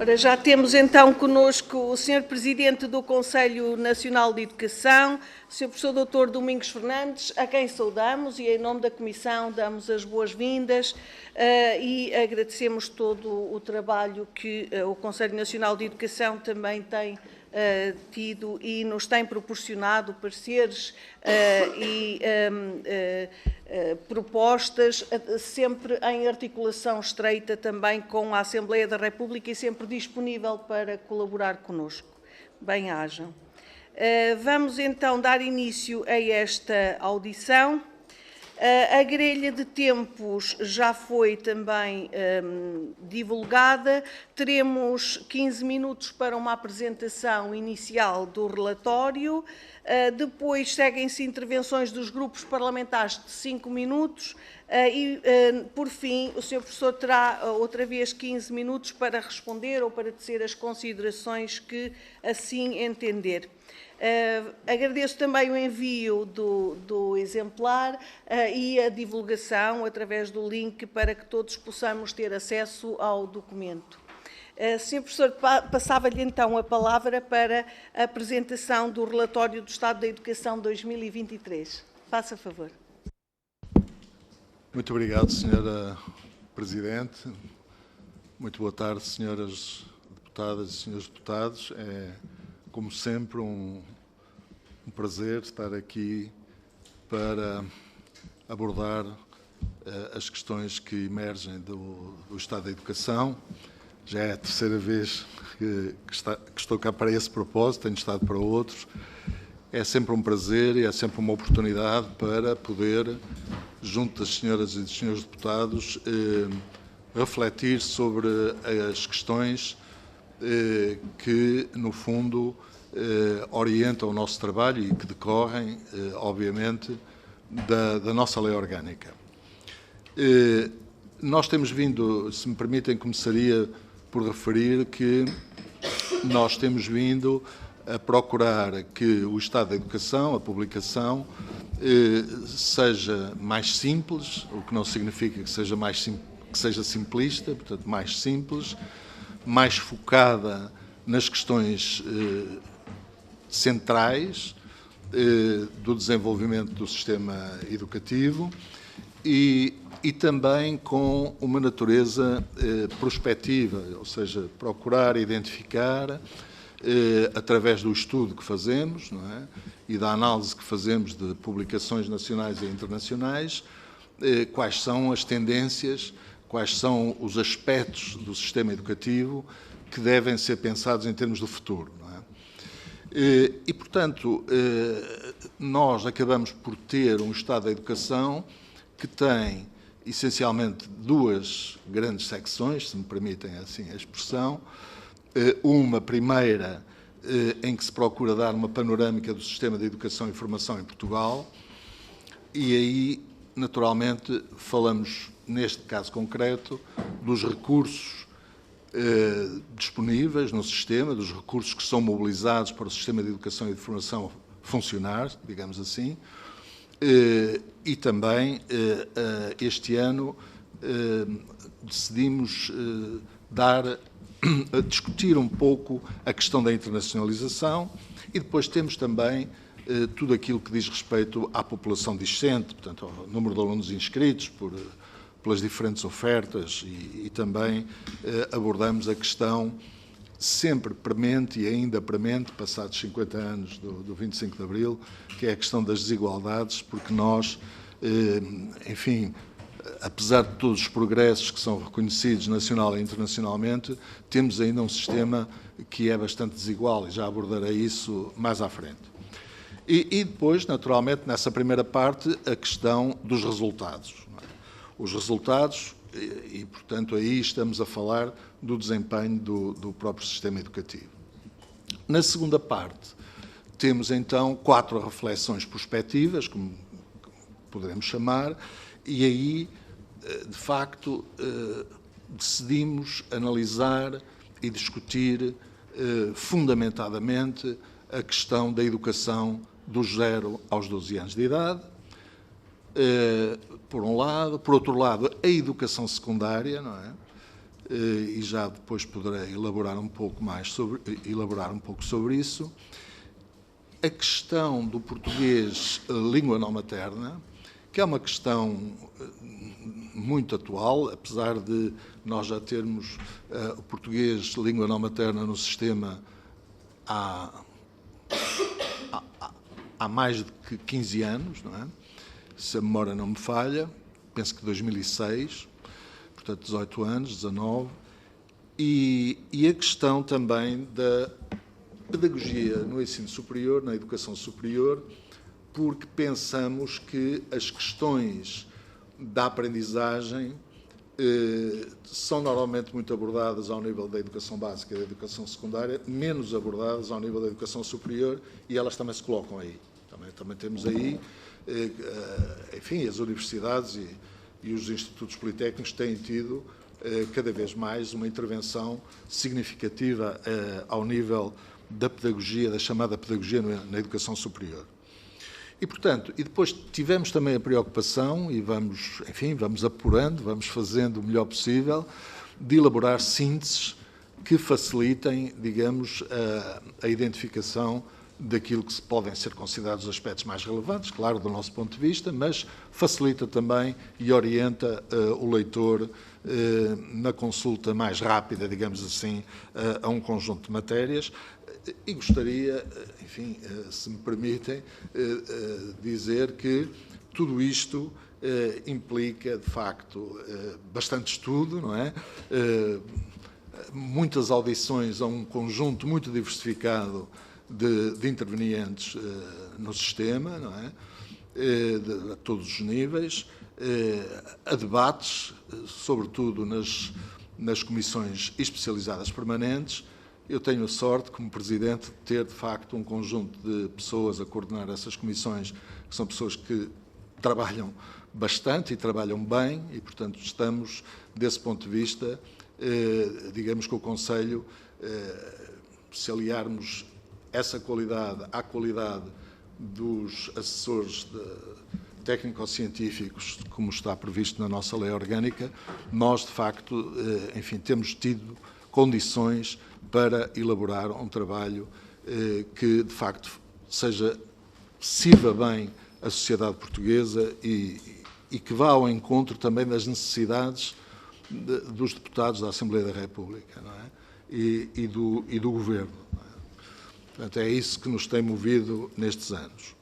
Ora, já temos então connosco o Sr. Presidente do Conselho Nacional de Educação, o Sr. Professor Dr. Domingos Fernandes, a quem saudamos e, em nome da Comissão, damos as boas-vindas e agradecemos todo o trabalho que o Conselho Nacional de Educação também tem tido e nos tem proporcionado pareceres e propostas, sempre em articulação estreita também com a Assembleia da República e sempre disponível para colaborar connosco. Bem-ajam. Vamos então dar início a esta audição. A grelha de tempos já foi também divulgada. Teremos 15 minutos para uma apresentação inicial do relatório. Depois seguem-se intervenções dos grupos parlamentares de 5 minutos e, por fim, o Sr. Professor terá outra vez 15 minutos para responder ou para tecer as considerações que assim entender. Agradeço também o envio do exemplar e a divulgação através do link para que todos possamos ter acesso ao documento. Sr. Professor, passava-lhe então a palavra para a apresentação do relatório do Estado da Educação 2023. Faça favor. Muito obrigado, Sra. Presidente. Muito boa tarde, senhoras deputadas e senhores deputados. É, como sempre, um prazer estar aqui para abordar as questões que emergem do Estado da Educação. Já é a terceira vez que estou cá para esse propósito, tenho estado para outros. É sempre um prazer e é sempre uma oportunidade para poder, junto das senhoras e dos senhores deputados, refletir sobre as questões que, no fundo, orientam o nosso trabalho e que decorrem, obviamente, da nossa lei orgânica. Nós temos vindo, se me permitem, começaria por referir que nós temos vindo a procurar que o Estado da Educação, a publicação, seja mais simples, o que não significa que seja simplista, portanto, mais simples, mais focada nas questões centrais do desenvolvimento do sistema educativo e também com uma natureza prospectiva, ou seja, procurar identificar, através do estudo que fazemos, não é? E da análise que fazemos de publicações nacionais e internacionais, quais são as tendências, quais são os aspectos do sistema educativo que devem ser pensados em termos do futuro. Não é? E, portanto, nós acabamos por ter um Estado da Educação que tem, essencialmente, duas grandes secções, se me permitem assim a expressão. Uma primeira em que se procura dar uma panorâmica do sistema de educação e formação em Portugal e aí, naturalmente, falamos, neste caso concreto, dos recursos disponíveis no sistema, dos recursos que são mobilizados para o sistema de educação e de formação funcionar, digamos assim, e também, este ano, decidimos discutir um pouco a questão da internacionalização e depois temos também tudo aquilo que diz respeito à população discente, portanto, ao número de alunos inscritos pelas diferentes ofertas e também abordamos a questão sempre premente e ainda premente, passados 50 anos do 25 de Abril, que é a questão das desigualdades, porque nós, enfim, apesar de todos os progressos que são reconhecidos nacional e internacionalmente, temos ainda um sistema que é bastante desigual e já abordarei isso mais à frente. E depois, naturalmente, nessa primeira parte, a questão dos resultados. Os resultados, e portanto aí estamos a falar do desempenho do próprio sistema educativo. Na segunda parte, temos então 4 reflexões prospectivas, como poderemos chamar, e aí, de facto, decidimos analisar e discutir fundamentadamente a questão da educação dos 0 aos 12 anos de idade, por um lado. Por outro lado, a educação secundária, não é? e já depois poderei elaborar um pouco sobre isso. A questão do português língua não materna, que é uma questão muito atual, apesar de nós já termos o português língua não materna no sistema há mais de 15 anos, não é? Se a memória não me falha, penso que 2006, portanto 18 anos, 19, e a questão também da pedagogia no ensino superior, na educação superior, porque pensamos que as questões da aprendizagem são normalmente muito abordadas ao nível da educação básica e da educação secundária, menos abordadas ao nível da educação superior, e elas também se colocam aí. Também temos aí, enfim, as universidades e os institutos politécnicos têm tido cada vez mais uma intervenção significativa ao nível da pedagogia, da chamada pedagogia na educação superior. E, portanto, depois tivemos também a preocupação, e vamos apurando, vamos fazendo o melhor possível, de elaborar sínteses que facilitem, digamos, a identificação daquilo que podem ser considerados os aspectos mais relevantes, claro, do nosso ponto de vista, mas facilita também e orienta o leitor na consulta mais rápida, digamos assim, a um conjunto de matérias. E gostaria, enfim, se me permitem, dizer que tudo isto implica, de facto, bastante estudo, não é? Muitas audições a um conjunto muito diversificado de intervenientes no sistema, não é? A todos os níveis, a debates, sobretudo nas comissões especializadas permanentes. Eu tenho a sorte, como Presidente, de ter, de facto, um conjunto de pessoas a coordenar essas comissões, que são pessoas que trabalham bastante e trabalham bem, e, portanto, estamos, desse ponto de vista, digamos que o Conselho, se aliarmos essa qualidade à qualidade dos assessores técnico-científicos, como está previsto na nossa lei orgânica, nós, de facto, enfim, temos tido condições para elaborar um trabalho que, de facto, sirva bem a sociedade portuguesa e que vá ao encontro também das necessidades dos deputados da Assembleia da República, não é? e do Governo. Não é? Portanto, é isso que nos tem movido nestes anos.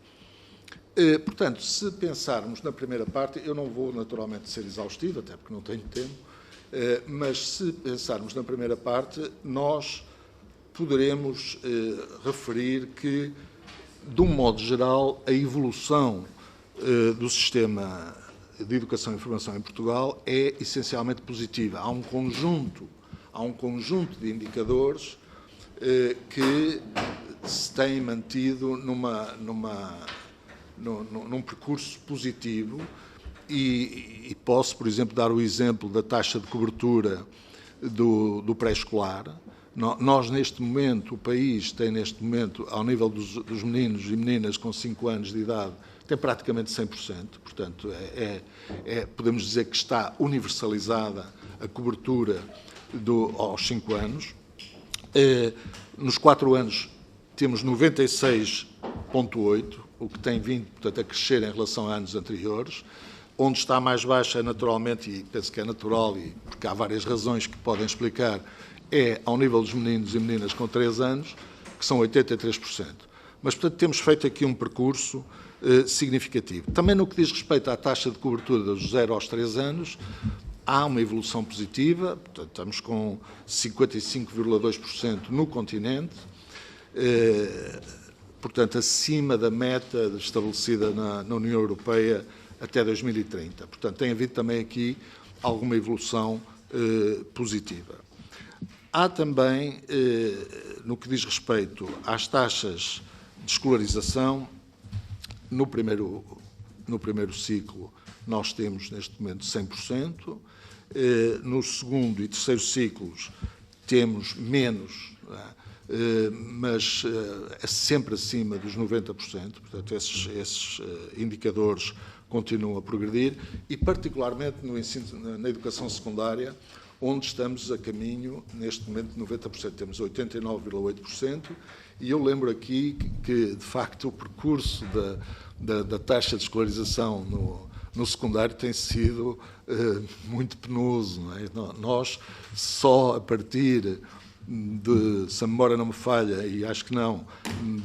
Portanto, se pensarmos na primeira parte, eu não vou naturalmente ser exaustivo, até porque não tenho tempo, mas se pensarmos na primeira parte, nós poderemos referir que, de um modo geral, a evolução do sistema de educação e formação em Portugal é essencialmente positiva. Há um conjunto de indicadores que se têm mantido num percurso positivo e posso, por exemplo, dar o exemplo da taxa de cobertura do pré-escolar. Nós, neste momento, o país tem, neste momento, ao nível dos meninos e meninas com 5 anos de idade, tem praticamente 100%. Portanto, podemos dizer que está universalizada a cobertura aos 5 anos. Nos 4 anos temos 96,8%, o que tem vindo, portanto, a crescer em relação a anos anteriores. Onde está mais baixa, naturalmente, e penso que é natural, porque há várias razões que podem explicar, é ao nível dos meninos e meninas com 3 anos, que são 83%. Mas, portanto, temos feito aqui um percurso significativo. Também no que diz respeito à taxa de cobertura dos 0 aos 3 anos, há uma evolução positiva, portanto, estamos com 55,2% no continente, portanto, acima da meta estabelecida na União Europeia até 2030. Portanto, tem havido também aqui alguma evolução positiva. Há também, no que diz respeito às taxas de escolarização, no primeiro ciclo nós temos neste momento 100%, no segundo e terceiro ciclos temos menos, mas é sempre acima dos 90%, portanto esses indicadores continuam a progredir e particularmente no ensino, na educação secundária, onde estamos a caminho, neste momento, de 90%. Temos 89,8%, e eu lembro aqui que, de facto, o percurso da taxa de escolarização no secundário tem sido muito penoso. Não é? Nós, só a partir de, se a memória não me falha, e acho que não,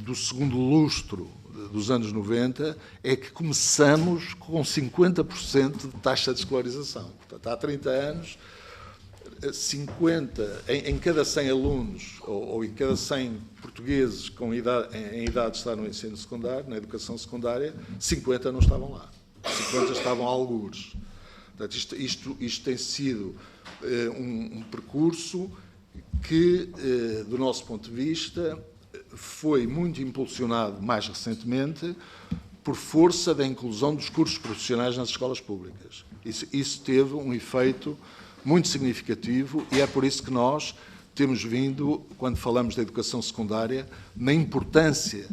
do segundo lustro dos anos 90, é que começamos com 50% de taxa de escolarização. Portanto, há 30 anos, 50, em cada 100 alunos, ou em cada 100 portugueses em idade de estar no ensino secundário, na educação secundária, 50 não estavam lá. 50 estavam algures. Portanto, isto tem sido um percurso que, do nosso ponto de vista, foi muito impulsionado mais recentemente por força da inclusão dos cursos profissionais nas escolas públicas. Isso teve um efeito muito significativo, e é por isso que nós temos vindo, quando falamos da educação secundária, na importância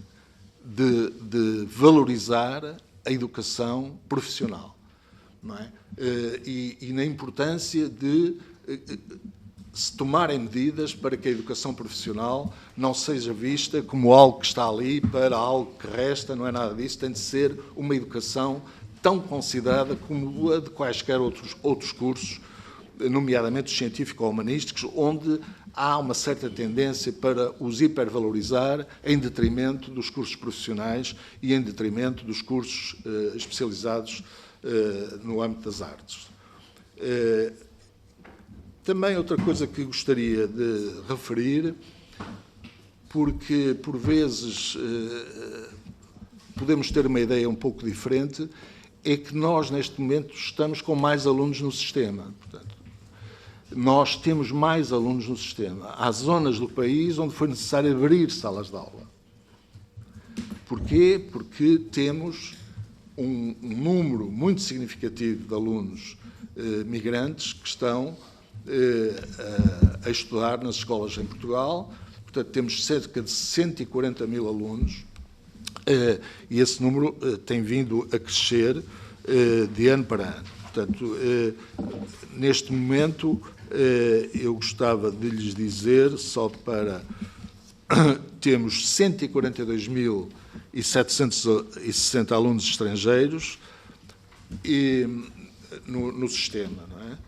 de valorizar a educação profissional, não é? E na importância de se tomarem medidas para que a educação profissional não seja vista como algo que está ali para algo que resta, não é nada disso, tem de ser uma educação tão considerada como a de quaisquer outros cursos, nomeadamente os científico-humanísticos, onde há uma certa tendência para os hipervalorizar em detrimento dos cursos profissionais e em detrimento dos cursos especializados no âmbito das artes. Também outra coisa que gostaria de referir, porque por vezes podemos ter uma ideia um pouco diferente, é que nós neste momento estamos com mais alunos no sistema. Portanto, nós temos mais alunos no sistema. Há zonas do país onde foi necessário abrir salas de aula. Porquê? Porque temos um número muito significativo de alunos migrantes que estão a estudar nas escolas em Portugal. Portanto, temos cerca de 140 mil alunos, e esse número tem vindo a crescer de ano para ano. Portanto, neste momento, eu gostava de lhes dizer, só para... temos 142.760 alunos estrangeiros no sistema, não é?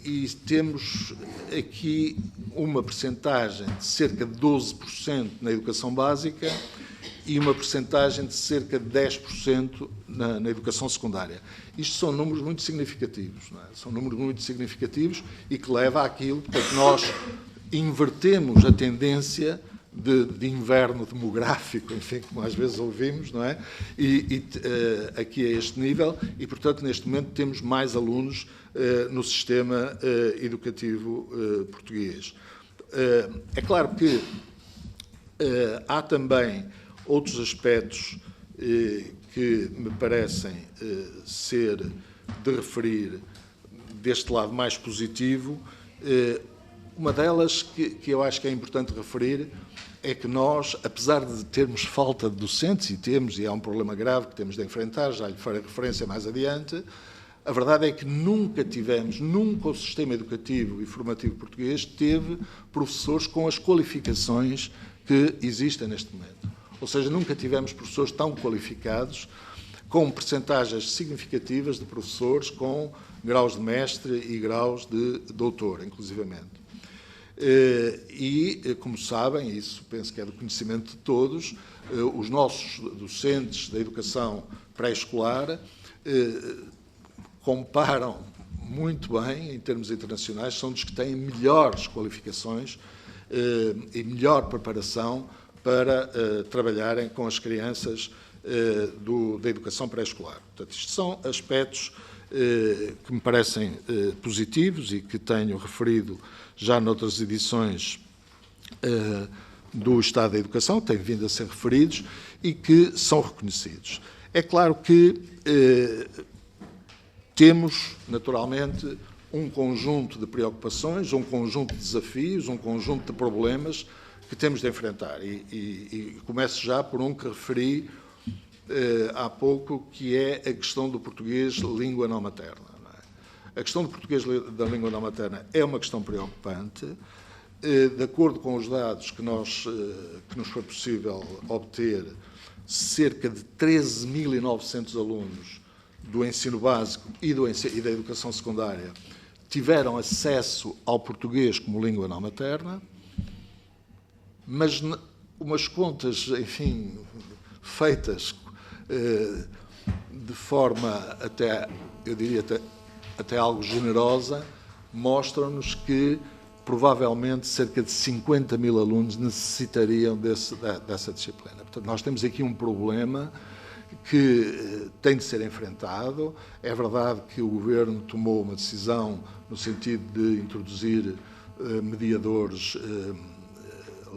E temos aqui uma percentagem de cerca de 12% na educação básica e uma percentagem de cerca de 10% na educação secundária. Isto são números muito significativos, não é? São números muito significativos e que leva àquilo, porque nós invertemos a tendência de inverno demográfico, enfim, como às vezes ouvimos, não é? Aqui a este nível, e, portanto, neste momento temos mais alunos no sistema educativo português. É claro que há também outros aspectos que me parecem ser de referir deste lado mais positivo. Uma delas que eu acho que é importante referir é que nós, apesar de termos falta de docentes, e é um problema grave que temos de enfrentar, já lhe farei referência mais adiante, a verdade é que nunca o sistema educativo e formativo português teve professores com as qualificações que existem neste momento. Ou seja, nunca tivemos professores tão qualificados, com percentagens significativas de professores com graus de mestre e graus de doutor, inclusivamente. E, como sabem, isso penso que é do conhecimento de todos, os nossos docentes da educação pré-escolar comparam muito bem, em termos internacionais, são dos que têm melhores qualificações e melhor preparação para trabalharem com as crianças da educação pré-escolar. Portanto, isto são aspectos que me parecem positivos e que tenho referido já noutras edições do Estado da Educação, que têm vindo a ser referidos e que são reconhecidos. É claro que temos, naturalmente, um conjunto de preocupações, um conjunto de desafios, um conjunto de problemas que temos de enfrentar. E começo já por um que referi há pouco, que é a questão do português língua não materna. Não é? a questão do português da língua não materna é uma questão preocupante. De acordo com os dados que nos foi possível obter, cerca de 13.900 alunos do ensino básico e da educação secundária tiveram acesso ao português como língua não materna, mas umas contas, enfim, feitas de forma até, eu diria, até algo generosa, mostram-nos que provavelmente cerca de 50 mil alunos necessitariam dessa disciplina. Portanto, nós temos aqui um problema que tem de ser enfrentado. É verdade que o Governo tomou uma decisão no sentido de introduzir mediadores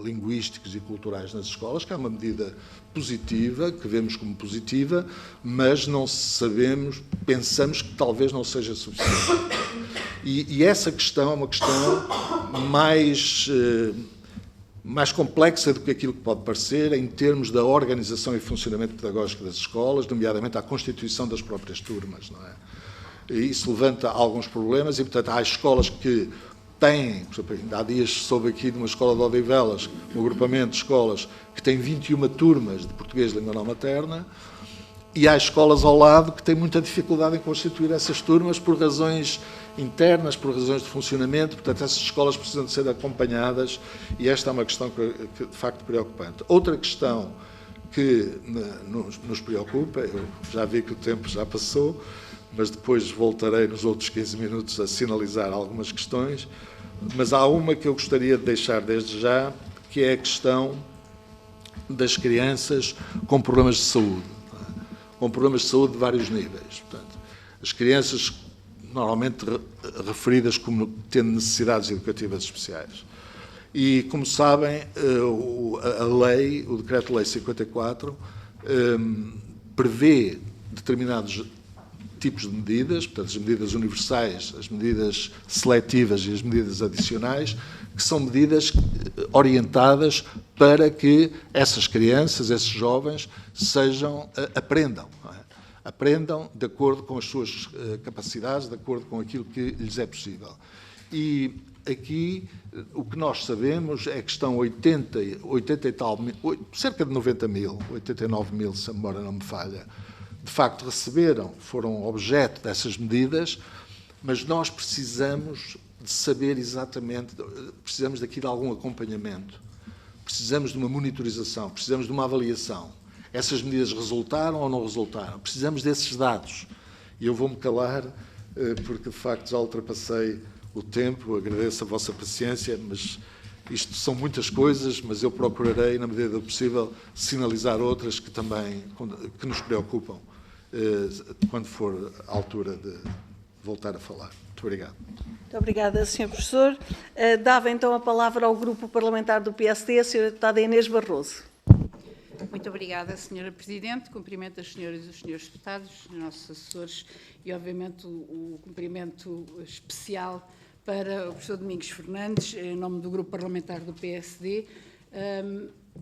linguísticos e culturais nas escolas, que é uma medida positiva, que vemos como positiva, mas não sabemos, pensamos que talvez não seja suficiente. E essa questão é uma questão mais complexa do que aquilo que pode parecer em termos da organização e funcionamento pedagógico das escolas, nomeadamente a constituição das próprias turmas, não é? E isso levanta alguns problemas e, portanto, há escolas que têm, por exemplo, ainda há dias soube aqui de uma escola de Odivelas, um agrupamento de escolas que tem 21 turmas de português de língua não materna, e há escolas ao lado que têm muita dificuldade em constituir essas turmas por razões internas, por razões de funcionamento. Portanto, essas escolas precisam de ser acompanhadas e esta é uma questão que de facto, preocupante. Outra questão que nos preocupa, eu já vi que o tempo já passou, mas depois voltarei nos outros 15 minutos a sinalizar algumas questões, mas há uma que eu gostaria de deixar desde já, que é a questão das crianças com problemas de saúde, com problemas de saúde de vários níveis. Portanto, as crianças normalmente referidas como tendo necessidades educativas especiais. E, como sabem, o Decreto-Lei 54, prevê determinados tipos de medidas, portanto, as medidas universais, as medidas seletivas e as medidas adicionais, que são medidas orientadas para que essas crianças, esses jovens, aprendam. Não é? Aprendam de acordo com as suas capacidades, de acordo com aquilo que lhes é possível. E aqui o que nós sabemos é que estão 80 e tal, cerca de 90 mil, 89 mil, se a memória não me falha, de facto foram objeto dessas medidas, mas nós precisamos de saber exatamente, precisamos daqui de algum acompanhamento, precisamos de uma monitorização, precisamos de uma avaliação. Essas medidas resultaram ou não resultaram? Precisamos desses dados. E eu vou-me calar, porque de facto já ultrapassei o tempo, agradeço a vossa paciência, mas isto são muitas coisas, mas eu procurarei, na medida do possível, sinalizar outras que também nos preocupam, quando for a altura de voltar a falar. Muito obrigado. Muito obrigada, Sr. Professor. Dava então a palavra ao Grupo Parlamentar do PSD, a Sra. Deputada Inês Barroso. Muito obrigada, Sra. Presidente. Cumprimento as senhoras e os senhores deputados, os nossos assessores e, obviamente, o cumprimento especial para o professor Domingos Fernandes, em nome do Grupo Parlamentar do PSD,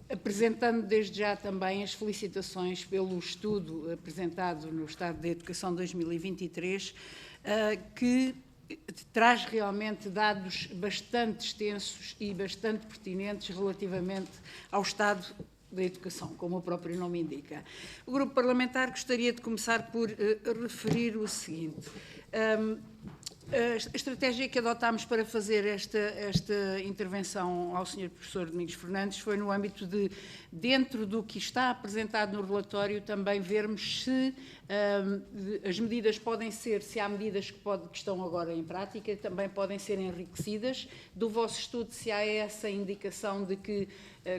apresentando desde já também as felicitações pelo estudo apresentado no Estado da Educação 2023, que traz realmente dados bastante extensos e bastante pertinentes relativamente ao Estado da Educação, como o próprio nome indica. O Grupo Parlamentar gostaria de começar por referir o seguinte. A estratégia que adotámos para fazer esta intervenção ao Sr. Professor Domingos Fernandes foi no âmbito de, dentro do que está apresentado no relatório, também vermos se as medidas podem ser, se há medidas que estão agora em prática, também podem ser enriquecidas. Do vosso estudo, se há essa indicação de que,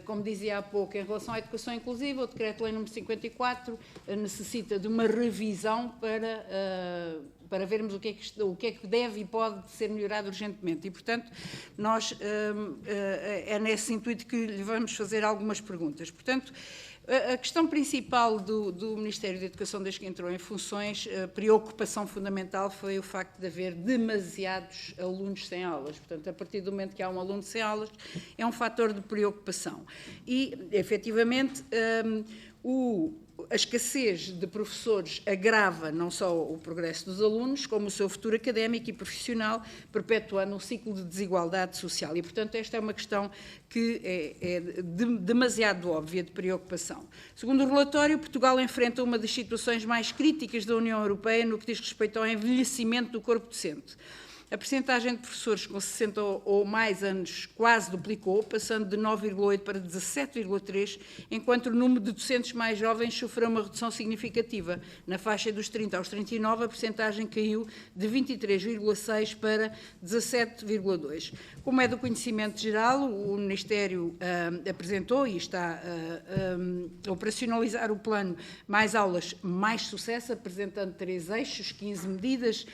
como dizia há pouco, em relação à educação inclusiva, o Decreto-Lei número 54 necessita de uma revisão para vermos o que é que deve e pode ser melhorado urgentemente. E, portanto, nós é nesse intuito que lhe vamos fazer algumas perguntas. Portanto, a questão principal do Ministério da Educação, desde que entrou em funções, a preocupação fundamental foi o facto de haver demasiados alunos sem aulas. Portanto, a partir do momento que há um aluno sem aulas, é um fator de preocupação. E, efetivamente, a escassez de professores agrava não só o progresso dos alunos, como o seu futuro académico e profissional, perpetuando um ciclo de desigualdade social. E, portanto, esta é uma questão que é demasiado óbvia de preocupação. Segundo o relatório, Portugal enfrenta uma das situações mais críticas da União Europeia no que diz respeito ao envelhecimento do corpo docente. A percentagem de professores com 60 ou mais anos quase duplicou, passando de 9,8 para 17,3, enquanto o número de docentes mais jovens sofreu uma redução significativa. Na faixa dos 30 aos 39, a percentagem caiu de 23,6 para 17,2. Como é do conhecimento geral, o Ministério apresentou e está a operacionalizar o plano Mais Aulas, Mais Sucesso, apresentando 3 eixos, 15 medidas,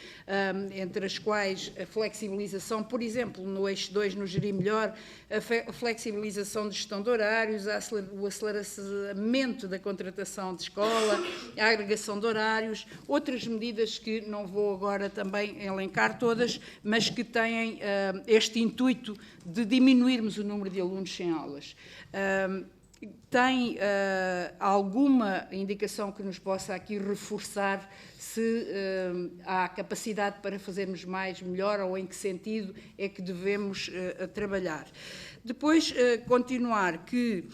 entre as quais a flexibilização, por exemplo, no eixo 2, no Gerir Melhor, a flexibilização de gestão de horários, o aceleramento da contratação de escola, a agregação de horários, outras medidas que não vou agora também elencar todas, mas que têm este intuito de diminuirmos o número de alunos sem aulas. Tem alguma indicação que nos possa aqui reforçar se há capacidade para fazermos mais, melhor, ou em que sentido é que devemos trabalhar? Depois, continuar que,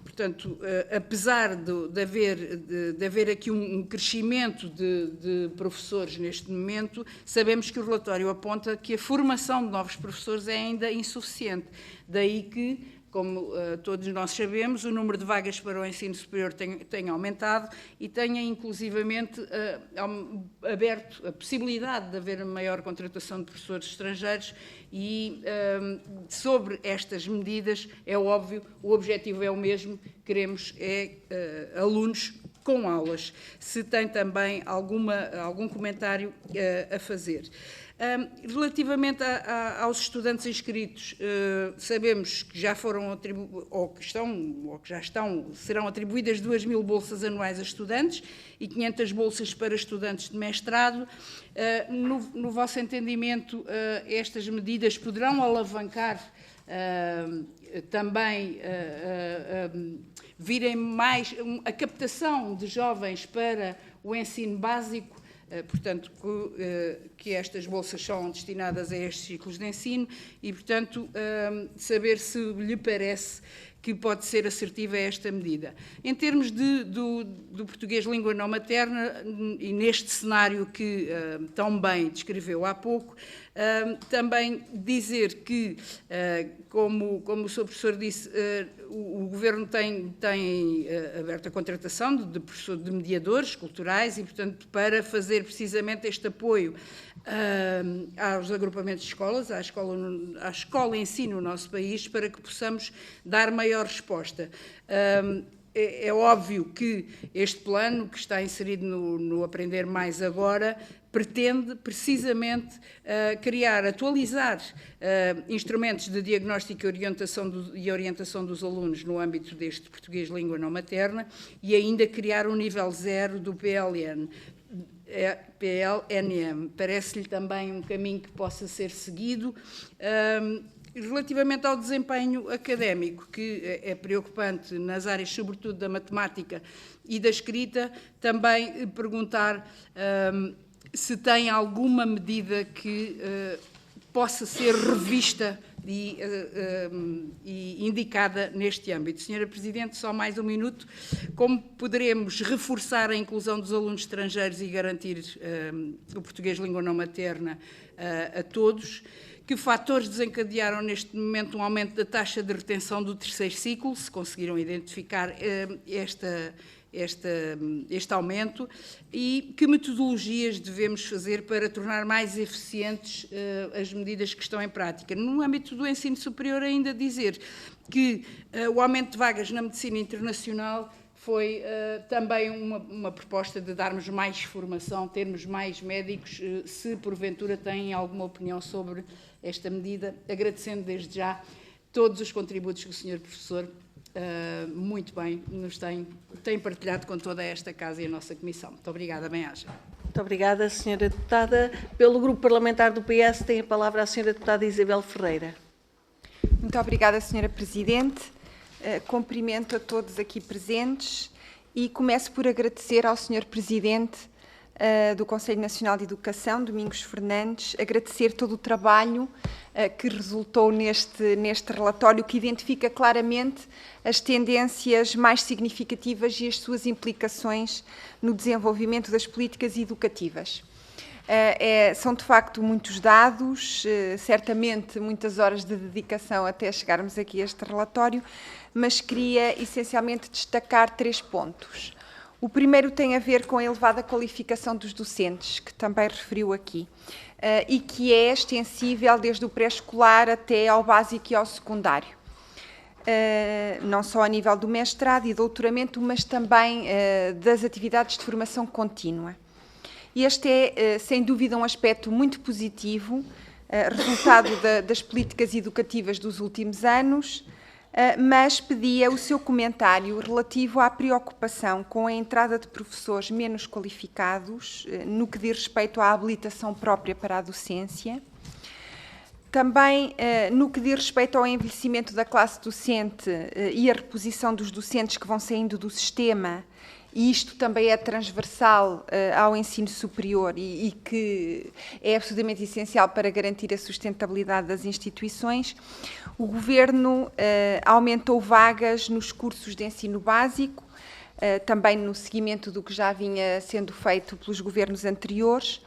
portanto, apesar de haver aqui um crescimento de professores neste momento, sabemos que o relatório aponta que a formação de novos professores é ainda insuficiente. Daí que, como todos nós sabemos, o número de vagas para o ensino superior tem aumentado e tenha inclusivamente aberto a possibilidade de haver maior contratação de professores estrangeiros e sobre estas medidas, é óbvio, o objetivo é o mesmo, queremos alunos com aulas. Se tem também algum comentário a fazer. Relativamente aos estudantes inscritos, sabemos que já foram serão atribuídas 2.000 bolsas anuais a estudantes e 500 bolsas para estudantes de mestrado. No vosso entendimento, estas medidas poderão alavancar também virem mais a captação de jovens para o ensino básico? Portanto, que estas bolsas são destinadas a estes ciclos de ensino e, portanto, saber se lhe parece que pode ser assertiva esta medida. Em termos do português língua não materna, e neste cenário que tão bem descreveu há pouco, também dizer que, como o Sr. Professor disse, o Governo tem aberto a contratação de mediadores culturais e, portanto, para fazer precisamente este apoio aos agrupamentos de escolas, à escola em si no nosso país, para que possamos dar maior resposta. É óbvio que este plano, que está inserido no Aprender Mais Agora, pretende precisamente atualizar instrumentos de diagnóstico e orientação dos alunos no âmbito deste português língua não materna e ainda criar um nível 0 do PLN. PLNM. Parece-lhe também um caminho que possa ser seguido. Relativamente ao desempenho académico, que é preocupante nas áreas, sobretudo da matemática e da escrita, também perguntar se tem alguma medida que possa ser revista e indicada neste âmbito. Senhora Presidente, só mais um minuto. Como poderemos reforçar a inclusão dos alunos estrangeiros e garantir o português língua não materna a todos? Que fatores desencadearam neste momento um aumento da taxa de retenção do terceiro ciclo, se conseguiram identificar este aumento, e que metodologias devemos fazer para tornar mais eficientes as medidas que estão em prática. No âmbito do ensino superior, ainda dizer que o aumento de vagas na medicina internacional foi também uma proposta de darmos mais formação, termos mais médicos, se porventura têm alguma opinião sobre esta medida, agradecendo desde já todos os contributos que o Sr. Professor muito bem nos tem partilhado com toda esta Casa e a nossa Comissão. Muito obrigada, bem-aja. Muito obrigada, Sra. Deputada. Pelo Grupo Parlamentar do PS tem a palavra a Sra. Deputada Isabel Ferreira. Muito obrigada, Sra. Presidente. Cumprimento a todos aqui presentes e começo por agradecer ao Sr. Presidente do Conselho Nacional de Educação, Domingos Fernandes, agradecer todo o trabalho que resultou neste relatório, que identifica claramente as tendências mais significativas e as suas implicações no desenvolvimento das políticas educativas. São, de facto, muitos dados, certamente muitas horas de dedicação até chegarmos aqui a este relatório, mas queria, essencialmente, destacar 3 pontos. O primeiro tem a ver com a elevada qualificação dos docentes, que também referiu aqui, e que é extensível desde o pré-escolar até ao básico e ao secundário. Não só a nível do mestrado e doutoramento, mas também das atividades de formação contínua. Este é, sem dúvida, um aspecto muito positivo, resultado das políticas educativas dos últimos anos, mas pedia o seu comentário relativo à preocupação com a entrada de professores menos qualificados, no que diz respeito à habilitação própria para a docência. Também, no que diz respeito ao envelhecimento da classe docente e a reposição dos docentes que vão saindo do sistema, e isto também é transversal ao ensino superior e que é absolutamente essencial para garantir a sustentabilidade das instituições, o Governo aumentou vagas nos cursos de ensino básico, também no seguimento do que já vinha sendo feito pelos governos anteriores,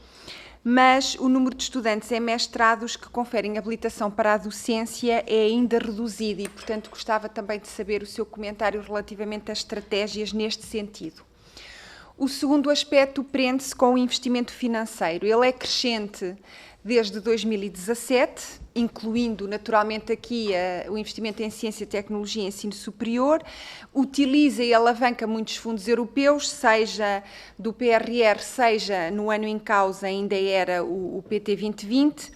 mas o número de estudantes em mestrados que conferem habilitação para a docência é ainda reduzido e, portanto, gostava também de saber o seu comentário relativamente às estratégias neste sentido. O segundo aspecto prende-se com o investimento financeiro. Ele é crescente desde 2017, incluindo naturalmente aqui o investimento em ciência, tecnologia e ensino superior, utiliza e alavanca muitos fundos europeus, seja do PRR, seja no ano em causa ainda era o PT 2020,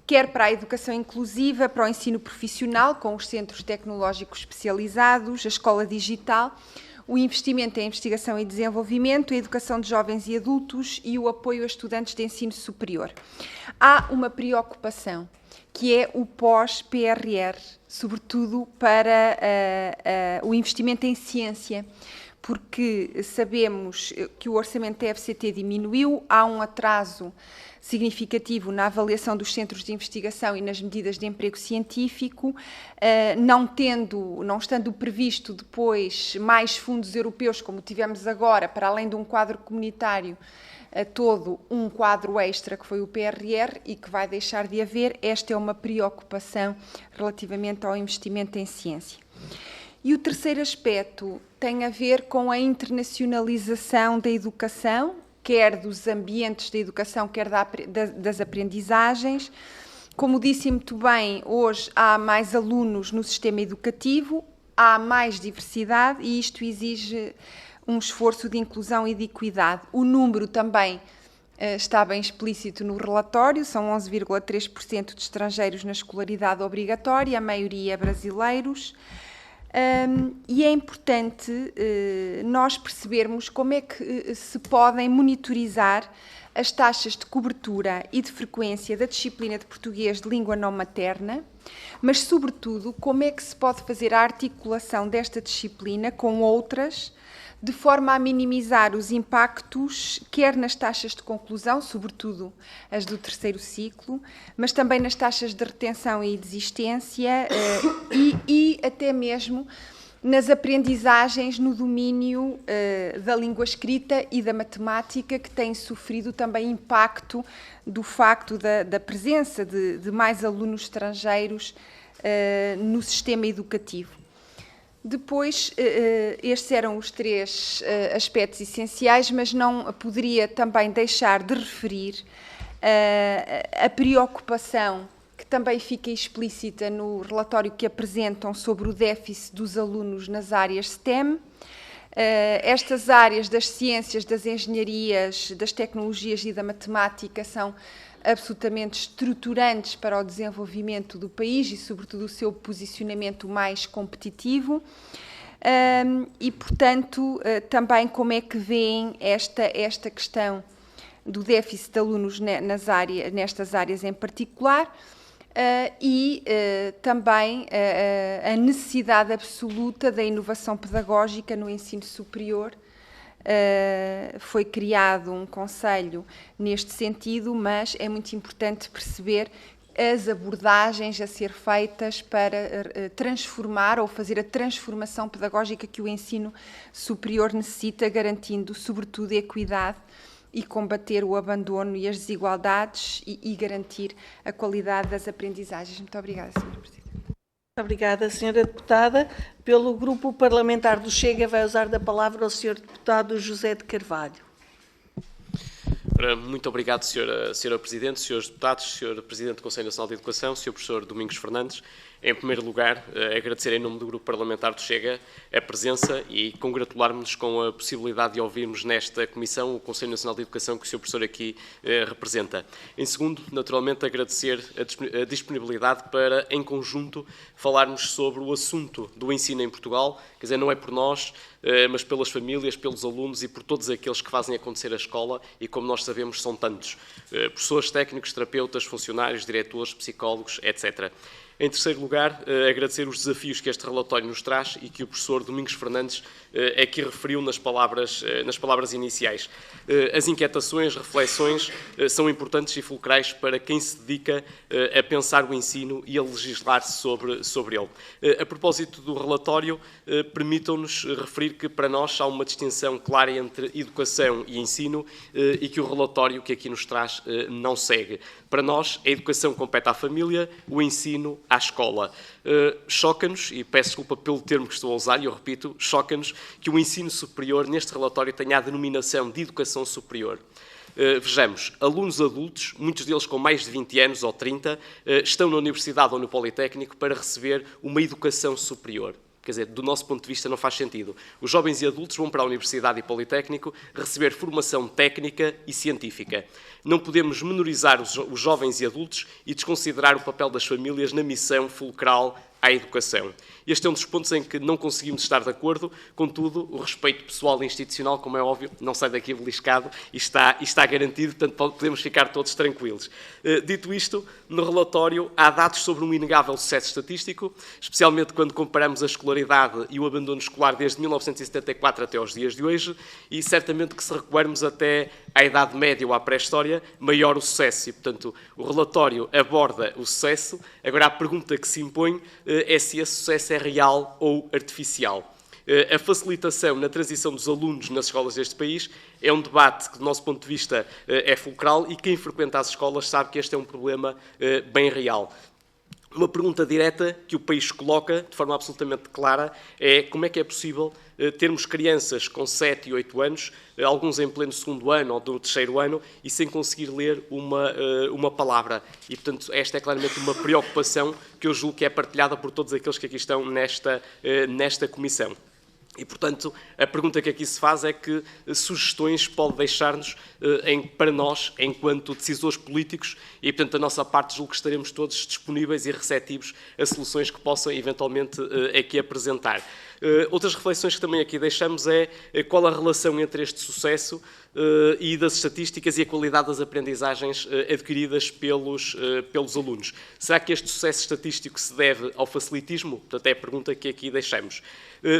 quer para a educação inclusiva, para o ensino profissional, com os centros tecnológicos especializados, a escola digital, o investimento em investigação e desenvolvimento, a educação de jovens e adultos e o apoio a estudantes de ensino superior. Há uma preocupação, que é o pós-PRR, sobretudo para o investimento em ciência, porque sabemos que o orçamento da FCT diminuiu, há um atraso significativo na avaliação dos centros de investigação e nas medidas de emprego científico, não estando previsto depois mais fundos europeus, como tivemos agora, para além de um quadro comunitário todo, um quadro extra que foi o PRR e que vai deixar de haver. Esta é uma preocupação relativamente ao investimento em ciência. E o terceiro aspecto tem a ver com a internacionalização da educação, quer dos ambientes da educação, quer das aprendizagens. Como disse muito bem, hoje há mais alunos no sistema educativo, há mais diversidade e isto exige um esforço de inclusão e de equidade. O número também está bem explícito no relatório, são 11,3% de estrangeiros na escolaridade obrigatória, a maioria brasileiros. E é importante nós percebermos como é que se podem monitorizar as taxas de cobertura e de frequência da disciplina de português de língua não materna, mas, sobretudo, como é que se pode fazer a articulação desta disciplina com outras, de forma a minimizar os impactos, quer nas taxas de conclusão, sobretudo as do terceiro ciclo, mas também nas taxas de retenção e desistência e até mesmo nas aprendizagens no domínio da língua escrita e da matemática, que têm sofrido também impacto do facto da presença de mais alunos estrangeiros no sistema educativo. Depois, estes eram os 3 aspectos essenciais, mas não poderia também deixar de referir a preocupação que também fica explícita no relatório que apresentam sobre o déficit dos alunos nas áreas STEM. Estas áreas das ciências, das engenharias, das tecnologias e da matemática são absolutamente estruturantes para o desenvolvimento do país e, sobretudo, o seu posicionamento mais competitivo. E, portanto, também como é que veem esta questão do déficit de alunos nestas áreas em particular e também a necessidade absoluta da inovação pedagógica no ensino superior, foi criado um conselho neste sentido, mas é muito importante perceber as abordagens a ser feitas para transformar ou fazer a transformação pedagógica que o ensino superior necessita, garantindo, sobretudo, a equidade e combater o abandono e as desigualdades e garantir a qualidade das aprendizagens. Muito obrigada, Sra. Presidente. Muito obrigada, Sra. Deputada. Pelo Grupo Parlamentar do Chega, vai usar da palavra o Sr. Deputado José de Carvalho. Muito obrigado, Sra. Presidente, Srs. Deputados, Sr. Presidente do Conselho Nacional de Educação, Sr. Professor Domingos Fernandes. Em primeiro lugar, agradecer em nome do Grupo Parlamentar do Chega a presença e congratular-nos com a possibilidade de ouvirmos nesta Comissão o Conselho Nacional de Educação que o Sr. Professor aqui representa. Em segundo, naturalmente, agradecer a disponibilidade para, em conjunto, falarmos sobre o assunto do ensino em Portugal. Quer dizer, não é por nós, mas pelas famílias, pelos alunos e por todos aqueles que fazem acontecer a escola e, como nós sabemos, são tantos. Professores, técnicos, terapeutas, funcionários, diretores, psicólogos, etc. Em terceiro lugar, agradecer os desafios que este relatório nos traz e que o professor Domingos Fernandes aqui referiu nas palavras iniciais. As inquietações, reflexões são importantes e fulcrais para quem se dedica a pensar o ensino e a legislar sobre ele. A propósito do relatório, permitam-nos referir que para nós há uma distinção clara entre educação e ensino e que o relatório que aqui nos traz não segue. Para nós, a educação compete à família, o ensino à escola. Choca-nos, e peço desculpa pelo termo que estou a usar, e eu repito, choca-nos que o ensino superior, neste relatório, tenha a denominação de educação superior. Vejamos, alunos adultos, muitos deles com mais de 20 anos ou 30, estão na universidade ou no Politécnico para receber uma educação superior. Quer dizer, do nosso ponto de vista não faz sentido. Os jovens e adultos vão para a Universidade e Politécnico receber formação técnica e científica. Não podemos menorizar os jovens e adultos e desconsiderar o papel das famílias na missão fulcral à educação. Este é um dos pontos em que não conseguimos estar de acordo, contudo, o respeito pessoal e institucional, como é óbvio, não sai daqui beliscado e está garantido, portanto podemos ficar todos tranquilos. Dito isto, no relatório há dados sobre um inegável sucesso estatístico, especialmente quando comparamos a escolaridade e o abandono escolar desde 1974 até aos dias de hoje, e certamente que se recuarmos até à Idade Média ou à pré-história, maior o sucesso. E, portanto, o relatório aborda o sucesso. Agora, a pergunta que se impõe é se esse sucesso é real ou artificial. A facilitação na transição dos alunos nas escolas deste país é um debate que, do nosso ponto de vista, é fulcral e quem frequenta as escolas sabe que este é um problema bem real. Uma pergunta direta que o país coloca, de forma absolutamente clara, é como é que é possível termos crianças com 7 e 8 anos, alguns em pleno segundo ano ou do terceiro ano, e sem conseguir ler uma palavra. E, portanto, esta é claramente uma preocupação que eu julgo que é partilhada por todos aqueles que aqui estão nesta comissão. E, portanto, a pergunta que aqui se faz é que sugestões pode deixar-nos para nós, enquanto decisores políticos, e, portanto, da nossa parte, julgo que estaremos todos disponíveis e receptivos a soluções que possam, eventualmente, aqui apresentar. Outras reflexões que também aqui deixamos é qual a relação entre este sucesso e das estatísticas e a qualidade das aprendizagens adquiridas pelos alunos. Será que este sucesso estatístico se deve ao facilitismo? Portanto, é a pergunta que aqui deixamos.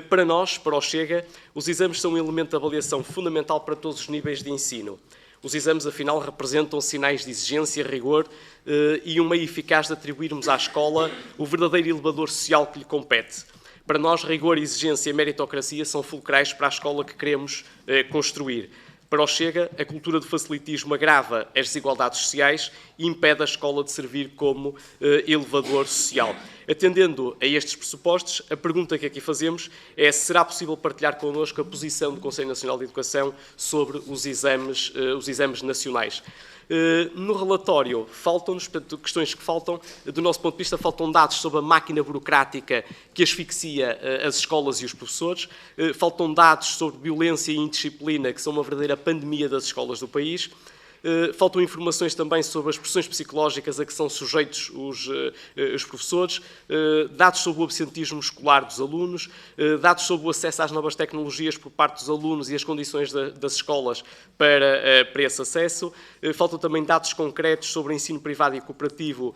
Para nós, para o Chega, os exames são um elemento de avaliação fundamental para todos os níveis de ensino. Os exames, afinal, representam sinais de exigência, rigor e um meio eficaz de atribuirmos à escola o verdadeiro elevador social que lhe compete. Para nós, rigor, exigência e meritocracia são fulcrais para a escola que queremos construir. Para o Chega, a cultura do facilitismo agrava as desigualdades sociais e impede a escola de servir como elevador social. Atendendo a estes pressupostos, a pergunta que aqui fazemos é se será possível partilhar connosco a posição do Conselho Nacional de Educação sobre os exames nacionais. No relatório, faltam-nos, portanto, questões que faltam, do nosso ponto de vista, faltam dados sobre a máquina burocrática que asfixia as escolas e os professores, faltam dados sobre violência e indisciplina, que são uma verdadeira pandemia das escolas do país. Faltam informações também sobre as pressões psicológicas a que são sujeitos os professores, dados sobre o absentismo escolar dos alunos, dados sobre o acesso às novas tecnologias por parte dos alunos e as condições das escolas para esse acesso. Faltam também dados concretos sobre o ensino privado e cooperativo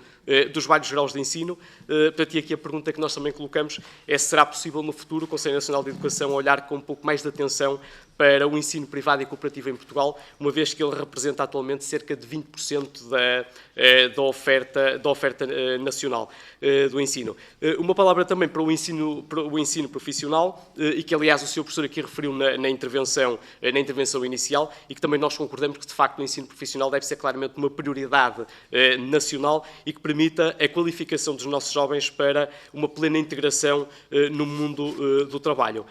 dos vários graus de ensino. Portanto, e aqui a pergunta que nós também colocamos é se será possível no futuro o Conselho Nacional de Educação olhar com um pouco mais de atenção para o ensino privado e cooperativo em Portugal, uma vez que ele representa atualmente cerca de 20% da oferta nacional do ensino. Uma palavra também para o ensino profissional, e que aliás o Sr. Professor aqui referiu na intervenção inicial, e que também nós concordamos que de facto o ensino profissional deve ser claramente uma prioridade nacional e que permita a qualificação dos nossos jovens para uma plena integração no mundo do trabalho.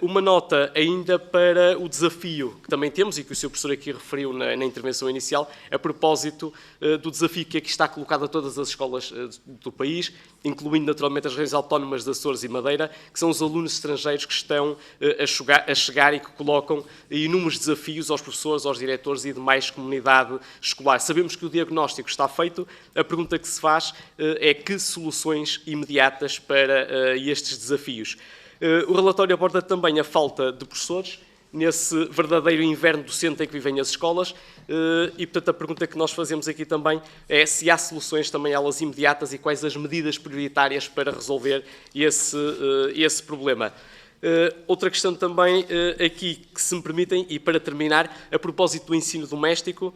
Uma nota ainda para o desafio que também temos, e que o Sr. Professor aqui referiu na intervenção inicial, a propósito do desafio que aqui está colocado a todas as escolas do país, incluindo naturalmente as regiões autónomas de Açores e Madeira, que são os alunos estrangeiros que estão a chegar e que colocam inúmeros desafios aos professores, aos diretores e demais comunidade escolar. Sabemos que o diagnóstico está feito, a pergunta que se faz é que soluções imediatas para estes desafios. O relatório aborda também a falta de professores nesse verdadeiro inverno docente em que vivem as escolas e, portanto, a pergunta que nós fazemos aqui também é se há soluções também elas imediatas e quais as medidas prioritárias para resolver esse problema. Outra questão também aqui, que se me permitem, e para terminar, a propósito do ensino doméstico,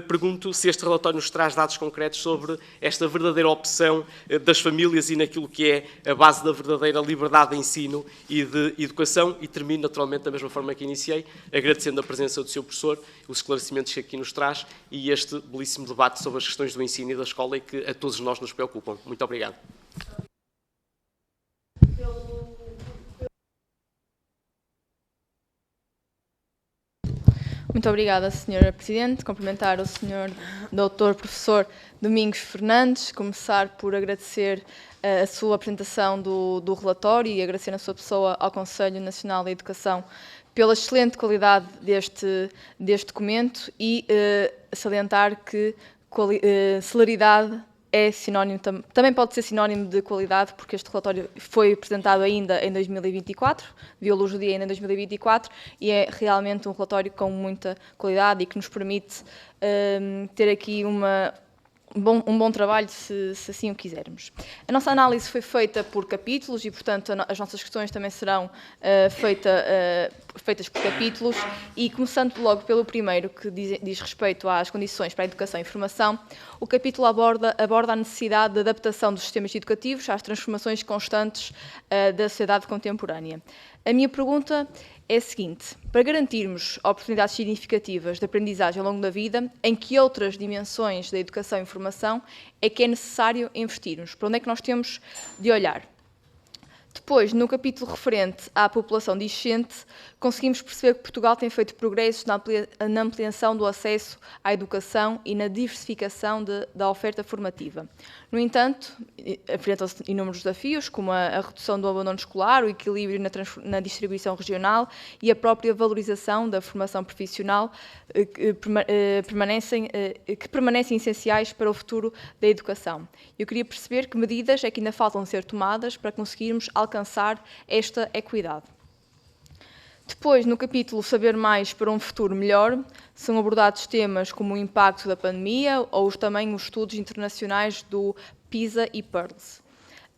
pergunto se este relatório nos traz dados concretos sobre esta verdadeira opção das famílias e naquilo que é a base da verdadeira liberdade de ensino e de educação, e termino naturalmente da mesma forma que iniciei, agradecendo a presença do Sr. Professor, os esclarecimentos que aqui nos traz e este belíssimo debate sobre as questões do ensino e da escola e que a todos nós nos preocupam. Muito obrigado. Muito obrigada, Sra. Presidente. Cumprimentar o Sr. Dr. Professor Domingos Fernandes, começar por agradecer a sua apresentação do relatório e agradecer a sua pessoa ao Conselho Nacional da Educação pela excelente qualidade deste documento e salientar que celeridade é sinónimo, também pode ser sinónimo de qualidade, porque este relatório foi apresentado ainda em 2024, viu a luz do dia ainda em 2024, e é realmente um relatório com muita qualidade e que nos permite ter aqui um bom trabalho, se assim o quisermos. A nossa análise foi feita por capítulos e, portanto, as nossas questões também serão feitas por capítulos, e começando logo pelo primeiro, que diz respeito às condições para a educação e formação, o capítulo aborda a necessidade de adaptação dos sistemas educativos às transformações constantes da sociedade contemporânea. A minha pergunta é a seguinte: para garantirmos oportunidades significativas de aprendizagem ao longo da vida, em que outras dimensões da educação e formação é que é necessário investirmos? Para onde é que nós temos de olhar? Depois, no capítulo referente à população discente, conseguimos perceber que Portugal tem feito progressos na ampliação do acesso à educação e na diversificação da oferta formativa. No entanto, enfrentam-se inúmeros desafios, como a redução do abandono escolar, o equilíbrio na distribuição regional e a própria valorização da formação profissional, que permanecem essenciais para o futuro da educação. Eu queria perceber que medidas é que ainda faltam ser tomadas para conseguirmos alcançar esta equidade. Depois, no capítulo Saber Mais para um Futuro Melhor, são abordados temas como o impacto da pandemia ou também os estudos internacionais do PISA e PIRLS.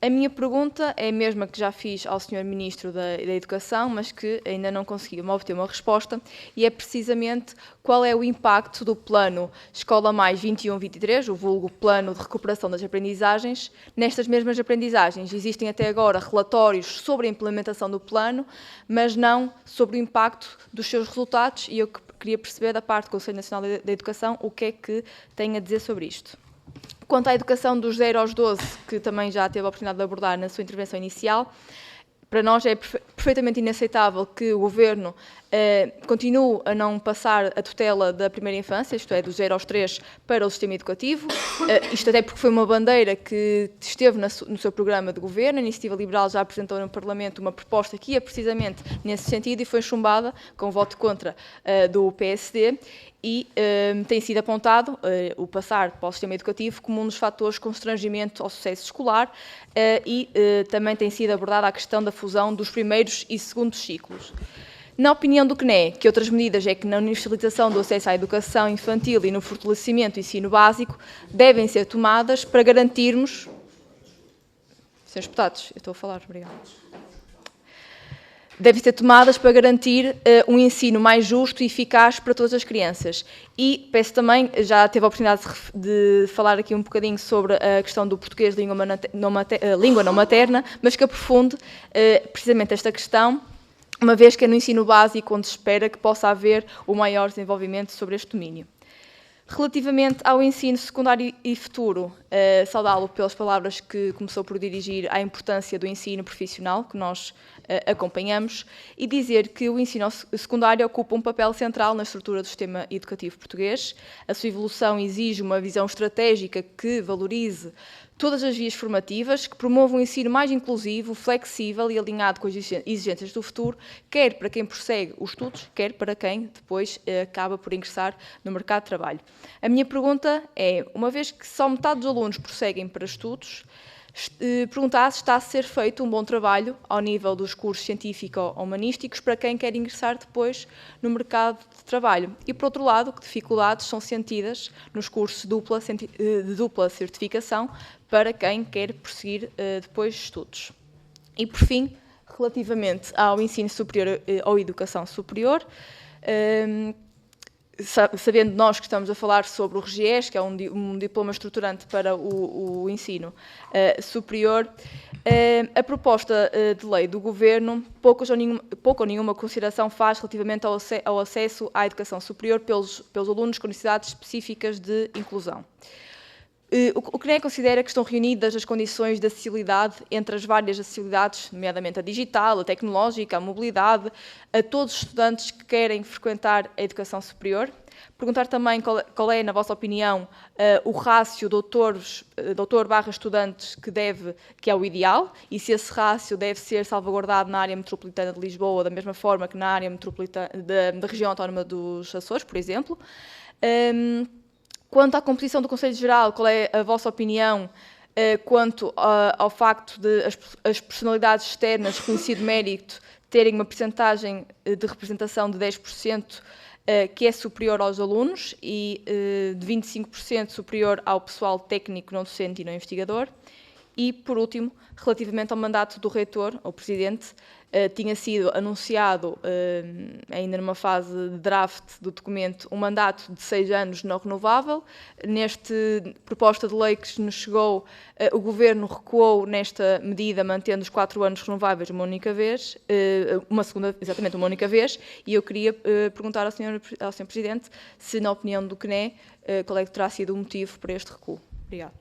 A minha pergunta é a mesma que já fiz ao Sr. Ministro da Educação, mas que ainda não consegui obter uma resposta, e é precisamente qual é o impacto do plano Escola Mais 21-23, o vulgo Plano de Recuperação das Aprendizagens. Nestas mesmas aprendizagens existem até agora relatórios sobre a implementação do plano, mas não sobre o impacto dos seus resultados, e eu queria perceber da parte do Conselho Nacional da Educação o que é que tem a dizer sobre isto. Quanto à educação dos 0 aos 12, que também já teve a oportunidade de abordar na sua intervenção inicial, para nós é perfeitamente inaceitável que o Governo continue a não passar a tutela da primeira infância, isto é, dos 0 aos 3, para o sistema educativo. Isto até porque foi uma bandeira que esteve no seu programa de Governo. A Iniciativa Liberal já apresentou no Parlamento uma proposta que ia precisamente nesse sentido e foi chumbada com voto contra do PSD. E tem sido apontado o passar para o sistema educativo como um dos fatores de constrangimento ao sucesso escolar e também tem sido abordada a questão da fusão dos primeiros e segundos ciclos. Na opinião do CNE, que outras medidas é que na universalização do acesso à educação infantil e no fortalecimento do ensino básico devem ser tomadas para garantirmos... Senhores deputados, eu estou a falar, obrigada. devem ser tomadas para garantir um ensino mais justo e eficaz para todas as crianças. E peço também, já teve a oportunidade de falar aqui um bocadinho sobre a questão do português língua não materna, mas que aprofunde precisamente esta questão, uma vez que é no ensino básico onde se espera que possa haver o maior desenvolvimento sobre este domínio. Relativamente ao ensino secundário e futuro, saudá-lo pelas palavras que começou por dirigir à importância do ensino profissional, que nós acompanhamos, e dizer que o ensino secundário ocupa um papel central na estrutura do sistema educativo português. A sua evolução exige uma visão estratégica que valorize todas as vias formativas, que promovam um ensino mais inclusivo, flexível e alinhado com as exigências do futuro, quer para quem prossegue os estudos, quer para quem depois acaba por ingressar no mercado de trabalho. A minha pergunta é, uma vez que só metade dos alunos prosseguem para estudos, perguntar se está a ser feito um bom trabalho ao nível dos cursos científico-humanísticos para quem quer ingressar depois no mercado de trabalho. E, por outro lado, que dificuldades são sentidas nos cursos de dupla certificação para quem quer prosseguir depois estudos. E, por fim, relativamente ao ensino superior ou educação superior, sabendo nós que estamos a falar sobre o RGES, que é um diploma estruturante para o ensino superior, a proposta de lei do Governo pouca ou nenhuma consideração faz relativamente ao acesso à educação superior pelos alunos com necessidades específicas de inclusão. O CNE considera que estão reunidas as condições de acessibilidade entre as várias acessibilidades, nomeadamente a digital, a tecnológica, a mobilidade, a todos os estudantes que querem frequentar a educação superior. Perguntar também qual é, na vossa opinião, o rácio doutor/estudantes que é o ideal, e se esse rácio deve ser salvaguardado na área metropolitana de Lisboa, da mesma forma que na área metropolitana da região autónoma dos Açores, por exemplo. Quanto à composição do Conselho Geral, qual é a vossa opinião quanto ao facto de as personalidades externas reconhecido mérito terem uma percentagem de representação de 10%, que é superior aos alunos e de 25% superior ao pessoal técnico, não docente e não investigador? E, por último, relativamente ao mandato do reitor, ou presidente, tinha sido anunciado, ainda numa fase de draft do documento, um mandato de 6 anos não renovável. Nesta proposta de lei que nos chegou, o Governo recuou nesta medida, mantendo os 4 anos renováveis uma única vez, exatamente uma única vez, e eu queria perguntar ao Sr. Presidente se, na opinião do CNE, qual é que terá sido o motivo para este recuo. Obrigada.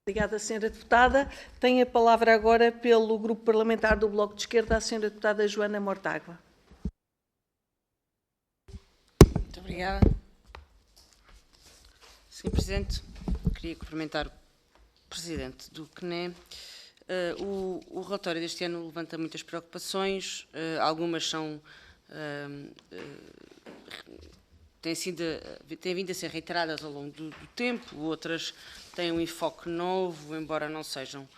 Obrigada, Sra. Deputada. Tem a palavra agora pelo Grupo Parlamentar do Bloco de Esquerda a Sra. Deputada Joana Mortágua. Muito obrigada. Sr. Presidente, queria cumprimentar o Presidente do CNE. O relatório deste ano levanta muitas preocupações, algumas são... têm vindo a ser reiteradas ao longo do tempo, outras têm um enfoque novo, embora não sejam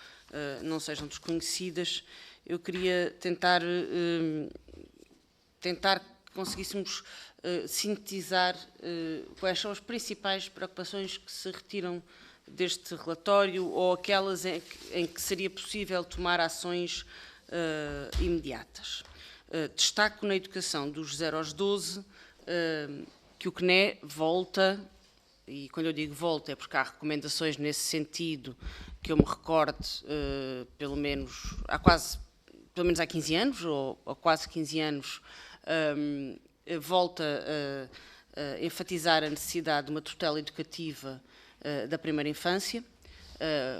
desconhecidas. Eu queria tentar que conseguíssemos sintetizar quais são as principais preocupações que se retiram deste relatório ou aquelas em que seria possível tomar ações imediatas. Destaco na educação dos 0 aos 12, que o CNE volta, e quando eu digo volta é porque há recomendações nesse sentido que eu me recorde pelo menos há 15 anos, ou quase 15 anos, volta a enfatizar a necessidade de uma tutela educativa da primeira infância.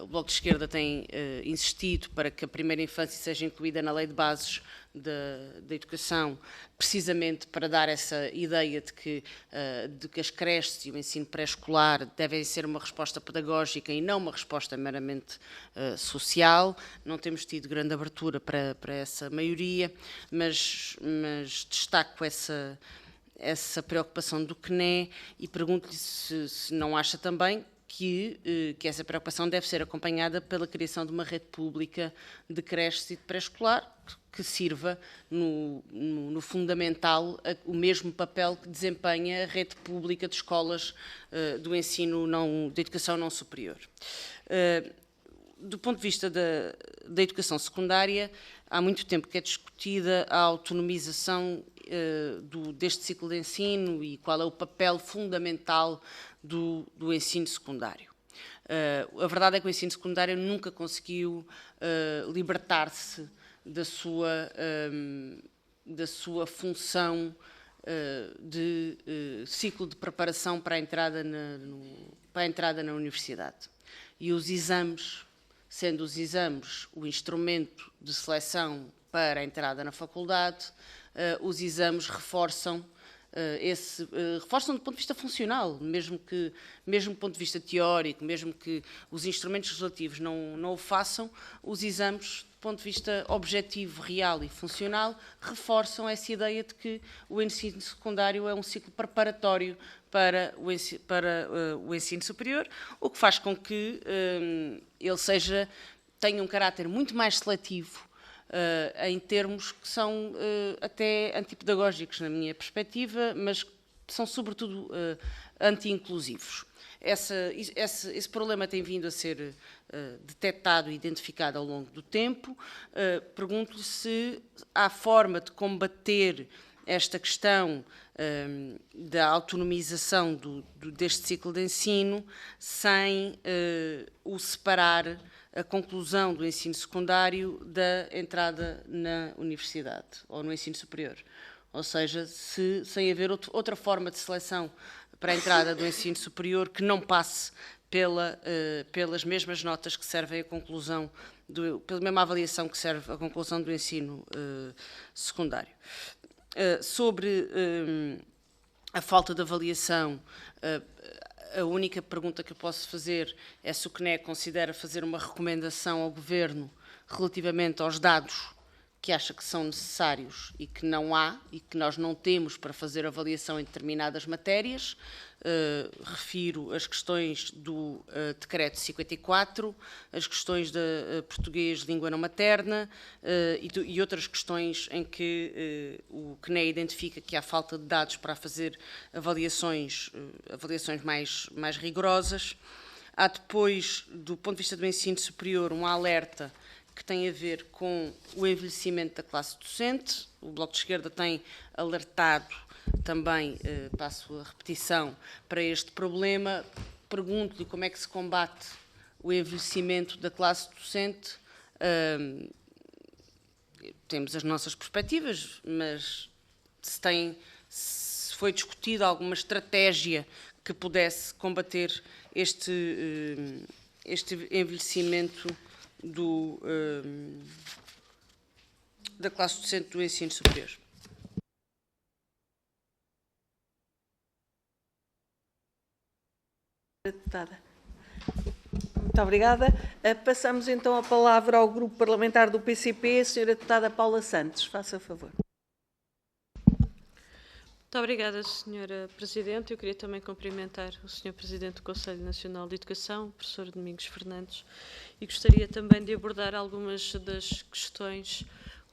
O Bloco de Esquerda tem insistido para que a primeira infância seja incluída na Lei de Bases da Educação, precisamente para dar essa ideia de que as creches e o ensino pré-escolar devem ser uma resposta pedagógica e não uma resposta meramente social. Não temos tido grande abertura para essa maioria, mas destaco essa preocupação do CNE e pergunto-lhe se não acha também que essa preocupação deve ser acompanhada pela criação de uma rede pública de creches e de pré-escolar que sirva no fundamental o mesmo papel que desempenha a rede pública de escolas do ensino de educação não superior. do ponto de vista da educação secundária, há muito tempo que é discutida a autonomização deste ciclo de ensino e qual é o papel fundamental do ensino secundário. A verdade é que o ensino secundário nunca conseguiu libertar-se da sua função de ciclo de preparação para a entrada na universidade. E os exames, sendo os exames o instrumento de seleção para a entrada na faculdade, os exames reforçam reforçam do ponto de vista funcional, mesmo do ponto de vista teórico, mesmo que os instrumentos legislativos não o façam, os exames, do ponto de vista objetivo, real e funcional, reforçam essa ideia de que o ensino secundário é um ciclo preparatório para o ensino superior, o que faz com que ele tenha um caráter muito mais seletivo, em termos que são até antipedagógicos, na minha perspectiva, mas são, sobretudo, anti-inclusivos. Esse problema tem vindo a ser detectado e identificado ao longo do tempo. Pergunto-lhe se há forma de combater esta questão da autonomização deste ciclo de ensino sem o separar a conclusão do ensino secundário da entrada na universidade ou no ensino superior. Ou seja, sem haver outra forma de seleção para a entrada do ensino superior que não passe pelas mesmas notas que servem à conclusão, pela mesma avaliação que serve à conclusão do ensino secundário. Sobre a falta de avaliação, a única pergunta que eu posso fazer é se o CNEC considera fazer uma recomendação ao Governo relativamente aos dados que acha que são necessários e que não há, e que nós não temos para fazer avaliação em determinadas matérias. Refiro as questões do Decreto 54, as questões de português língua não materna e outras questões em que o CNE identifica que há falta de dados para fazer avaliações mais rigorosas. Há depois, do ponto de vista do ensino superior, um alerta que tem a ver com o envelhecimento da classe docente. O Bloco de Esquerda tem alertado também, passo a repetição, para este problema. Pergunto-lhe como é que se combate o envelhecimento da classe docente. Temos as nossas perspectivas, mas se foi discutida alguma estratégia que pudesse combater este envelhecimento da classe docente do ensino superior. Deputada. Muito obrigada. Passamos então a palavra ao Grupo Parlamentar do PCP, a Sra. Deputada Paula Santos. Faça favor. Muito obrigada, Sra. Presidente. Eu queria também cumprimentar o Sr. Presidente do Conselho Nacional de Educação, o professor Domingos Fernandes, e gostaria também de abordar algumas das questões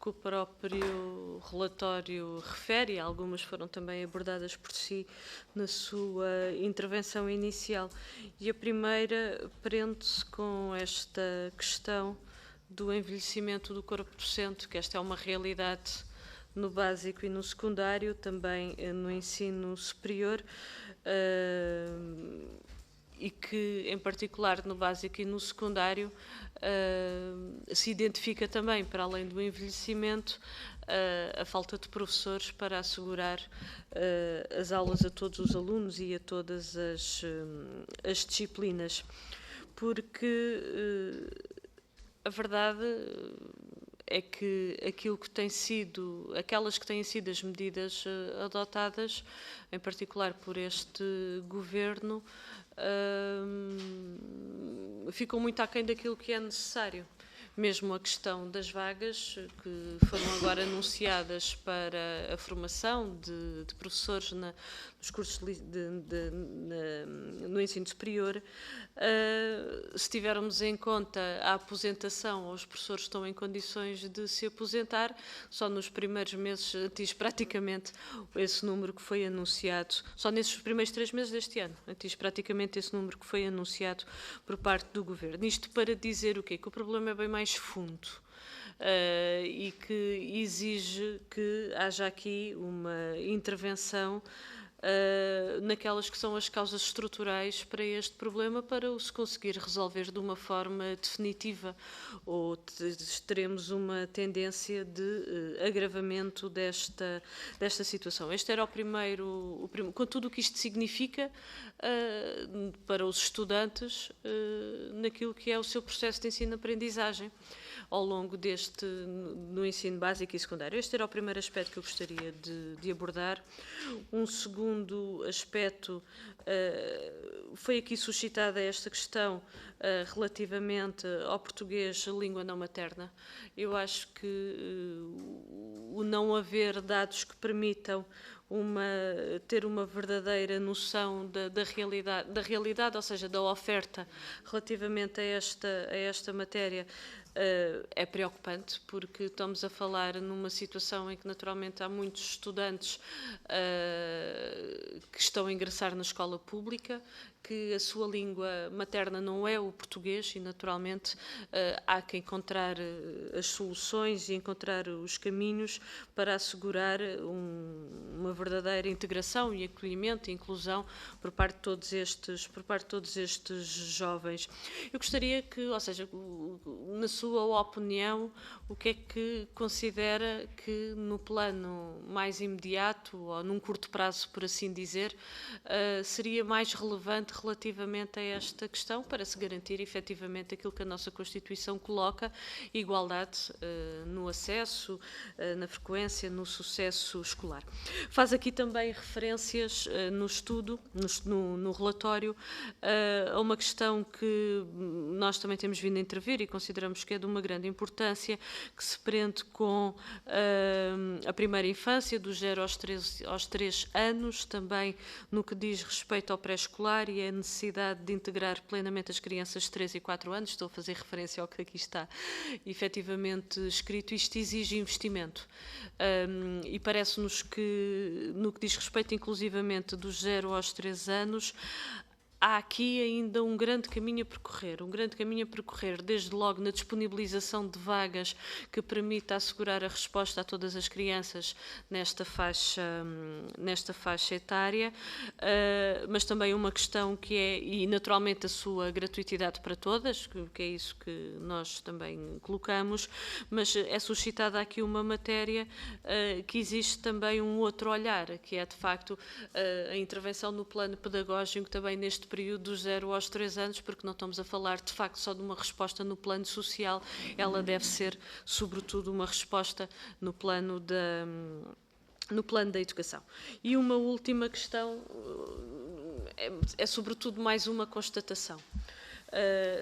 que o próprio relatório refere, e algumas foram também abordadas por si na sua intervenção inicial. E a primeira prende-se com esta questão do envelhecimento do corpo docente, que esta é uma realidade no básico e no secundário, também no ensino superior, e que, em particular, no básico e no secundário, se identifica também, para além do envelhecimento, a falta de professores para assegurar as aulas a todos os alunos e a todas as disciplinas. Porque a verdade é que aquelas que têm sido as medidas adotadas, em particular por este Governo, ficam muito aquém daquilo que é necessário. mesmo a questão das vagas que foram agora anunciadas para a formação de professores nos cursos no ensino superior. Se tivermos em conta a aposentação, os professores estão em condições de se aposentar, só nos primeiros meses atinge praticamente esse número que foi anunciado, só nesses primeiros 3 meses deste ano, atinge praticamente esse número que foi anunciado por parte do Governo. Isto para dizer o quê? Que o problema é bem mais fundo. E que exige que haja aqui uma intervenção naquelas que são as causas estruturais para este problema, para o se conseguir resolver de uma forma definitiva, ou teremos uma tendência de agravamento desta situação. Este era o primeiro, com tudo o que isto significa para os estudantes naquilo que é o seu processo de ensino-aprendizagem ao longo no ensino básico e secundário. Este era o primeiro aspecto que eu gostaria de abordar. Um segundo aspecto, foi aqui suscitada esta questão relativamente ao português língua não materna. Eu acho que o não haver dados que permitam ter uma verdadeira noção da realidade, ou seja, da oferta relativamente a esta matéria, é preocupante, porque estamos a falar numa situação em que naturalmente há muitos estudantes que estão a ingressar na escola pública, que a sua língua materna não é o português e naturalmente há que encontrar as soluções e encontrar os caminhos para assegurar uma verdadeira integração e acolhimento e inclusão por parte de todos estes jovens. Eu gostaria que, ou seja, na sua opinião, o que é que considera que no plano mais imediato ou num curto prazo, por assim dizer, seria mais relevante relativamente a esta questão para se garantir efetivamente aquilo que a nossa Constituição coloca, igualdade no acesso, na frequência, no sucesso escolar. Faz aqui também referências no estudo, no relatório, a uma questão que nós também temos vindo a intervir e consideramos que é de uma grande importância, que se prende com a primeira infância, dos 0 aos 3 anos, também no que diz respeito ao pré-escolar e a necessidade de integrar plenamente as crianças de 3 e 4 anos. Estou a fazer referência ao que aqui está efetivamente escrito. Isto exige investimento e parece-nos que, no que diz respeito inclusivamente dos 0 aos 3 anos, há aqui ainda um grande caminho a percorrer, desde logo na disponibilização de vagas que permita assegurar a resposta a todas as crianças nesta faixa etária, mas também uma questão que é, e naturalmente a sua gratuitidade para todas, que é isso que nós também colocamos, mas é suscitada aqui uma matéria que existe também um outro olhar, que é de facto a intervenção no plano pedagógico também neste período dos 0 aos 3 anos, porque não estamos a falar de facto só de uma resposta no plano social, ela deve ser sobretudo uma resposta no plano da educação. E uma última questão é sobretudo mais uma constatação.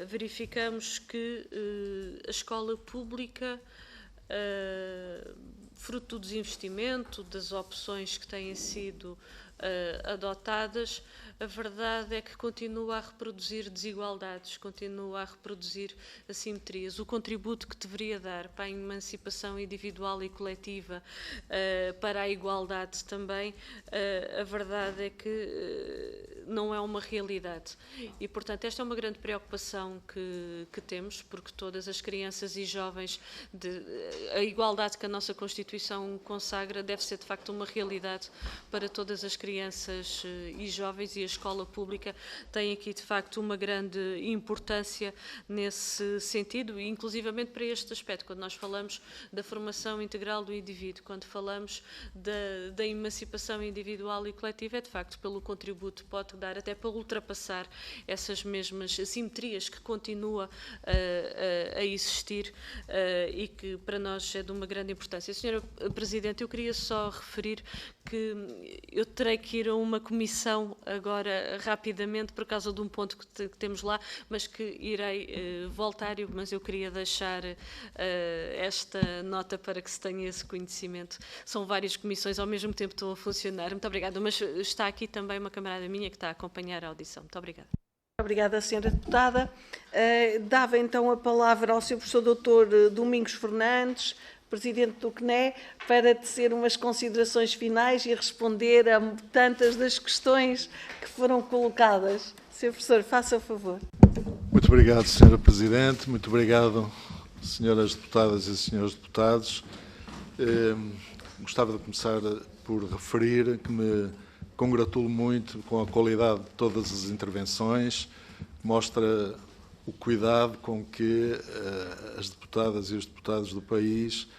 Verificamos que a escola pública, fruto do desinvestimento, das opções que têm sido adotadas, a verdade é que continua a reproduzir desigualdades, continua a reproduzir assimetrias. O contributo que deveria dar para a emancipação individual e coletiva, para a igualdade também, a verdade é que não é uma realidade. E, portanto, esta é uma grande preocupação que temos, porque todas as crianças e jovens, a igualdade que a nossa Constituição consagra deve ser, de facto, uma realidade para todas as crianças e jovens, e a escola pública tem aqui, de facto, uma grande importância nesse sentido, e inclusivamente para este aspecto, quando nós falamos da formação integral do indivíduo, quando falamos da emancipação individual e coletiva, é de facto pelo contributo que pode dar, até para ultrapassar essas mesmas assimetrias que continua a existir e que para nós é de uma grande importância. Senhora Presidente, eu queria só referir que eu terei terei que ir a uma comissão agora rapidamente por causa de um ponto que temos lá, mas que irei voltar, mas eu queria deixar esta nota para que se tenha esse conhecimento. São várias comissões, ao mesmo tempo estão a funcionar. Muito obrigada, mas está aqui também uma camarada minha que está a acompanhar a audição. Muito obrigada. Obrigada, Sra. Deputada. Dava então a palavra ao Sr. Professor Dr. Domingos Fernandes, Presidente do CNE, para tecer umas considerações finais e responder a tantas das questões que foram colocadas. Sr. Professor, faça o favor. Muito obrigado, Sra. Presidente. Muito obrigado, Sras. Deputadas e Srs. Deputados. Gostava de começar por referir que me congratulo muito com a qualidade de todas as intervenções, mostra o cuidado com que as deputadas e os deputados do país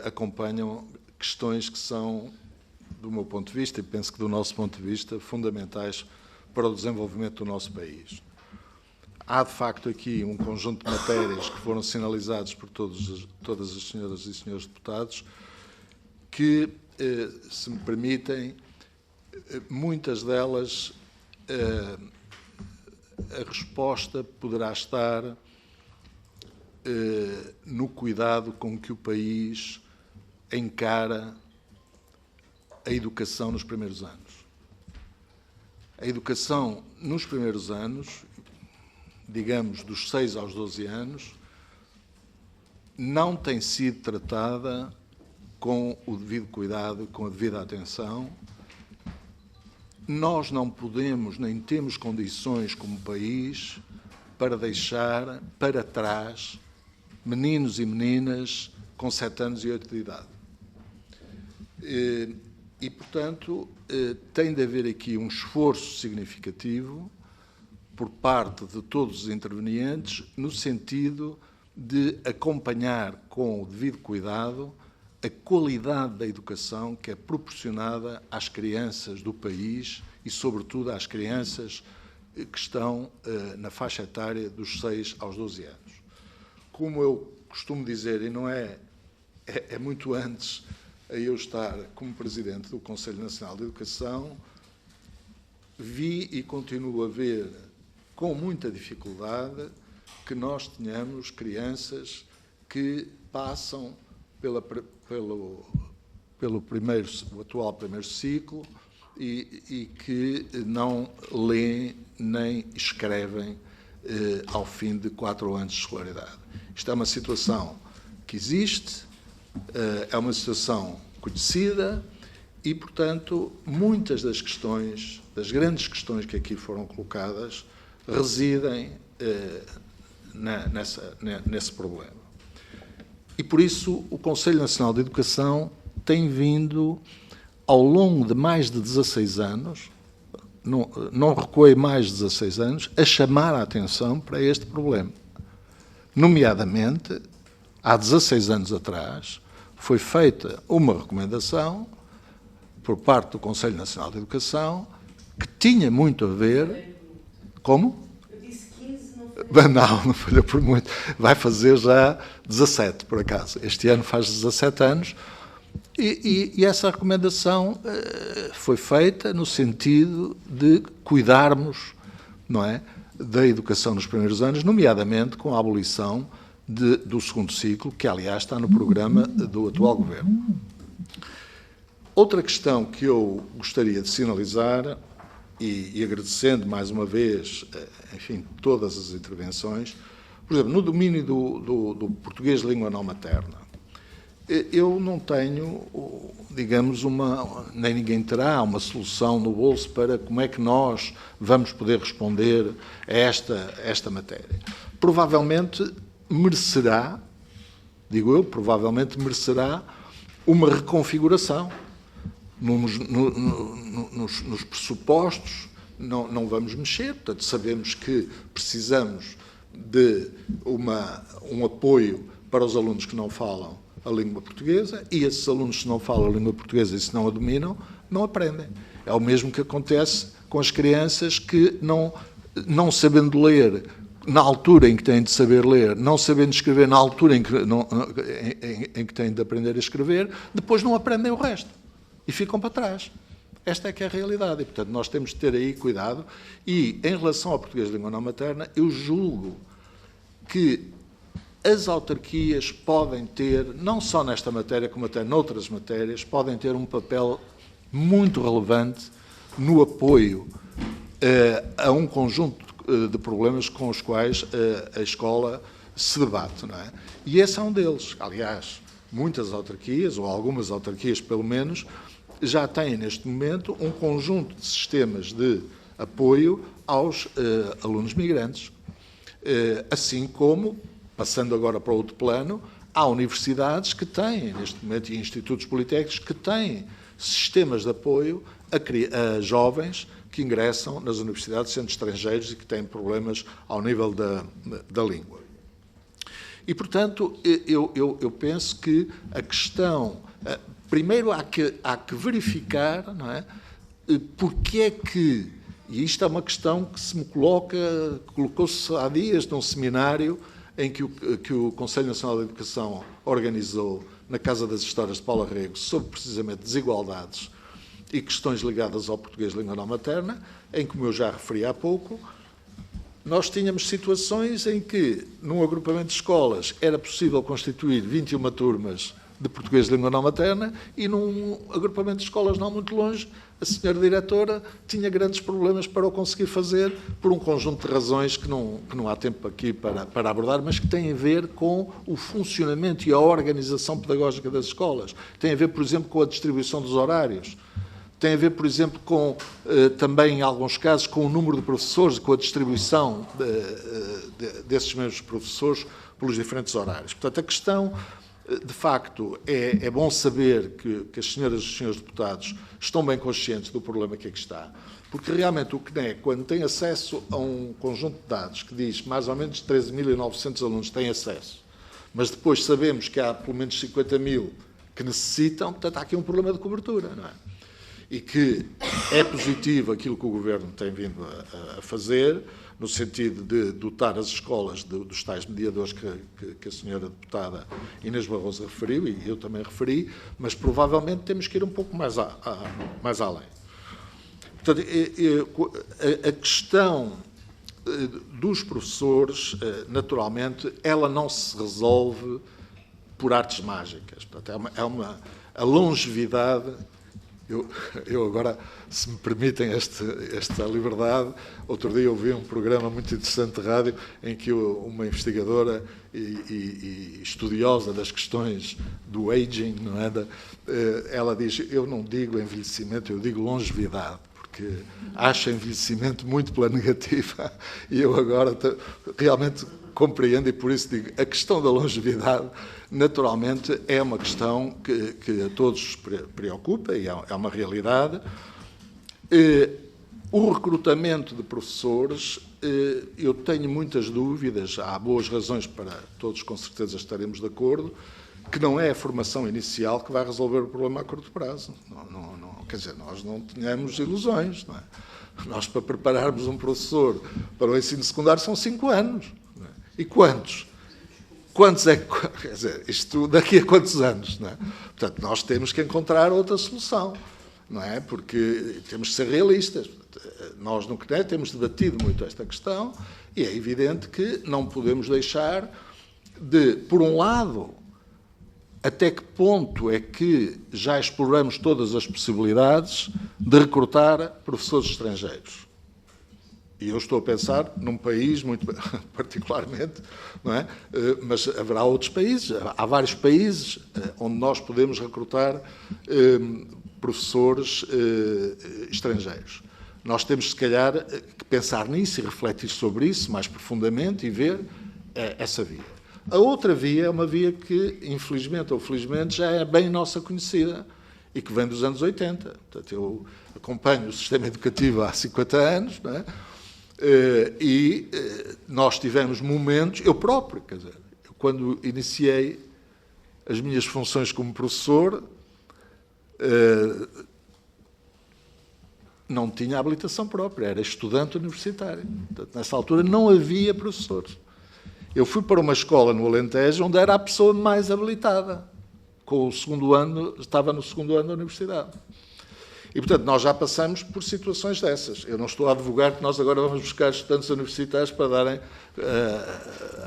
acompanham questões que são, do meu ponto de vista, e penso que do nosso ponto de vista, fundamentais para o desenvolvimento do nosso país. Há, de facto, aqui um conjunto de matérias que foram sinalizadas por todas as senhoras e senhores deputados que, se me permitem, muitas delas, a resposta poderá estar no cuidado com que o país encara a educação nos primeiros anos. A educação nos primeiros anos, digamos dos 6 aos 12 anos, não tem sido tratada com o devido cuidado, com a devida atenção. Nós não podemos, nem temos condições como país para deixar para trás meninos e meninas com 7 anos e 8 de idade. E, portanto, tem de haver aqui um esforço significativo por parte de todos os intervenientes no sentido de acompanhar com o devido cuidado a qualidade da educação que é proporcionada às crianças do país e, sobretudo, às crianças que estão na faixa etária dos 6 aos 12 anos. Como eu costumo dizer, e não é muito antes a eu estar como Presidente do Conselho Nacional de Educação, vi e continuo a ver com muita dificuldade que nós tenhamos crianças que passam pelo atual primeiro ciclo e que não leem nem escrevem ao fim de 4 anos de escolaridade. Isto é uma situação que existe, é uma situação conhecida e, portanto, muitas das questões, das grandes questões que aqui foram colocadas, residem nesse problema. E, por isso, o Conselho Nacional de Educação tem vindo, ao longo de mais de 16 anos, não recuei mais de 16 anos, a chamar a atenção para este problema. Nomeadamente, há 16 anos atrás, foi feita uma recomendação por parte do Conselho Nacional de Educação que tinha muito a ver... Como? Eu disse 15, não foi? Não foi por muito. Vai fazer já 17, por acaso. Este ano faz 17 anos. E essa recomendação foi feita no sentido de cuidarmos, não é, da educação nos primeiros anos, nomeadamente com a abolição do segundo ciclo, que, aliás, está no programa do atual Governo. Outra questão que eu gostaria de sinalizar, e agradecendo mais uma vez, enfim, todas as intervenções, por exemplo, no domínio do português de língua não materna, eu não tenho, digamos, nem ninguém terá uma solução no bolso para como é que nós vamos poder responder a esta matéria. Provavelmente merecerá, digo eu, provavelmente merecerá uma reconfiguração nos pressupostos. Não vamos mexer, portanto, sabemos que precisamos de um apoio para os alunos que não falam a língua portuguesa, e esses alunos que não falam a língua portuguesa e se não a dominam, não aprendem. É o mesmo que acontece com as crianças que, não sabendo ler na altura em que têm de saber ler, não sabendo escrever na altura em que têm de aprender a escrever, depois não aprendem o resto e ficam para trás. Esta é que é a realidade e, portanto, nós temos de ter aí cuidado. E, em relação ao português de língua não materna, eu julgo que as autarquias podem ter, não só nesta matéria, como até noutras matérias, podem ter um papel muito relevante no apoio a um conjunto de problemas com os quais a escola se debate, não é? E esse é um deles. Aliás, muitas autarquias, ou algumas autarquias pelo menos, já têm neste momento um conjunto de sistemas de apoio aos alunos migrantes. Assim como, passando agora para outro plano, há universidades que têm, neste momento, e institutos politécnicos que têm sistemas de apoio a jovens que ingressam nas universidades sendo estrangeiros e que têm problemas ao nível da língua. E, portanto, eu penso que a questão... Primeiro, há que verificar, não é, porque é que... E isto é uma questão que se me colocou-se há dias num seminário em que o Conselho Nacional de Educação organizou na Casa das Histórias de Paula Rego sobre, precisamente, desigualdades e questões ligadas ao português de língua não materna, em que, como eu já referi há pouco, nós tínhamos situações em que, num agrupamento de escolas, era possível constituir 21 turmas de português de língua não materna e, num agrupamento de escolas não muito longe, a senhora diretora tinha grandes problemas para o conseguir fazer por um conjunto de razões que não há tempo aqui para abordar, mas que têm a ver com o funcionamento e a organização pedagógica das escolas. Tem a ver, por exemplo, com a distribuição dos horários. Tem a ver, por exemplo, com, também, em alguns casos, com o número de professores, com a distribuição desses mesmos professores pelos diferentes horários. Portanto, a questão, de facto, é bom saber que as senhoras e os senhores deputados estão bem conscientes do problema que aqui está, porque realmente o CNEC, quando tem acesso a um conjunto de dados que diz que mais ou menos 13.900 alunos têm acesso, mas depois sabemos que há pelo menos 50.000 que necessitam, portanto, há aqui um problema de cobertura, não é? E que é positivo aquilo que o Governo tem vindo a fazer, no sentido de dotar as escolas dos tais mediadores que a senhora deputada Inês Barroso referiu, e eu também referi, mas provavelmente temos que ir um pouco mais além. Portanto, a questão dos professores, naturalmente, ela não se resolve por artes mágicas. Portanto, a longevidade... Eu agora, se me permitem esta liberdade, outro dia ouvi um programa muito interessante de rádio em que uma investigadora e estudiosa das questões do aging, não é? Ela diz, eu não digo envelhecimento, eu digo longevidade, porque acho envelhecimento muito pela negativa e eu agora realmente compreendo e por isso digo, a questão da longevidade naturalmente é uma questão que a todos preocupa e é uma realidade. O recrutamento de professores, eu tenho muitas dúvidas, há boas razões para todos com certeza estaremos de acordo, que não é a formação inicial que vai resolver o problema a curto prazo. Quer dizer, nós não tenhamos ilusões, não é? Nós, para prepararmos um professor para o ensino secundário, são 5 anos. Não é? E quantos? Quantos é que... Quer dizer, isto daqui a quantos anos, não é? Portanto, nós temos que encontrar outra solução, não é? Porque temos que ser realistas. Nós, no CNEC, temos debatido muito esta questão e é evidente que não podemos deixar de, por um lado, até que ponto é que já exploramos todas as possibilidades de recrutar professores estrangeiros. E eu estou a pensar num país, muito particularmente, não é? Mas haverá outros países, há vários países onde nós podemos recrutar professores estrangeiros. Nós temos, se calhar, que pensar nisso e refletir sobre isso mais profundamente e ver essa via. A outra via é uma via que, infelizmente ou felizmente, já é bem nossa conhecida e que vem dos anos 80. Portanto, eu acompanho o sistema educativo há 50 anos, não é? E nós tivemos momentos, eu próprio, quer dizer, quando iniciei as minhas funções como professor, não tinha habilitação própria, era estudante universitário. Portanto, nessa altura não havia professores. Eu fui para uma escola no Alentejo onde era a pessoa mais habilitada. Com o segundo ano, estava no segundo ano da universidade. E, portanto, nós já passamos por situações dessas. Eu não estou a advogar que nós agora vamos buscar estudantes universitários para darem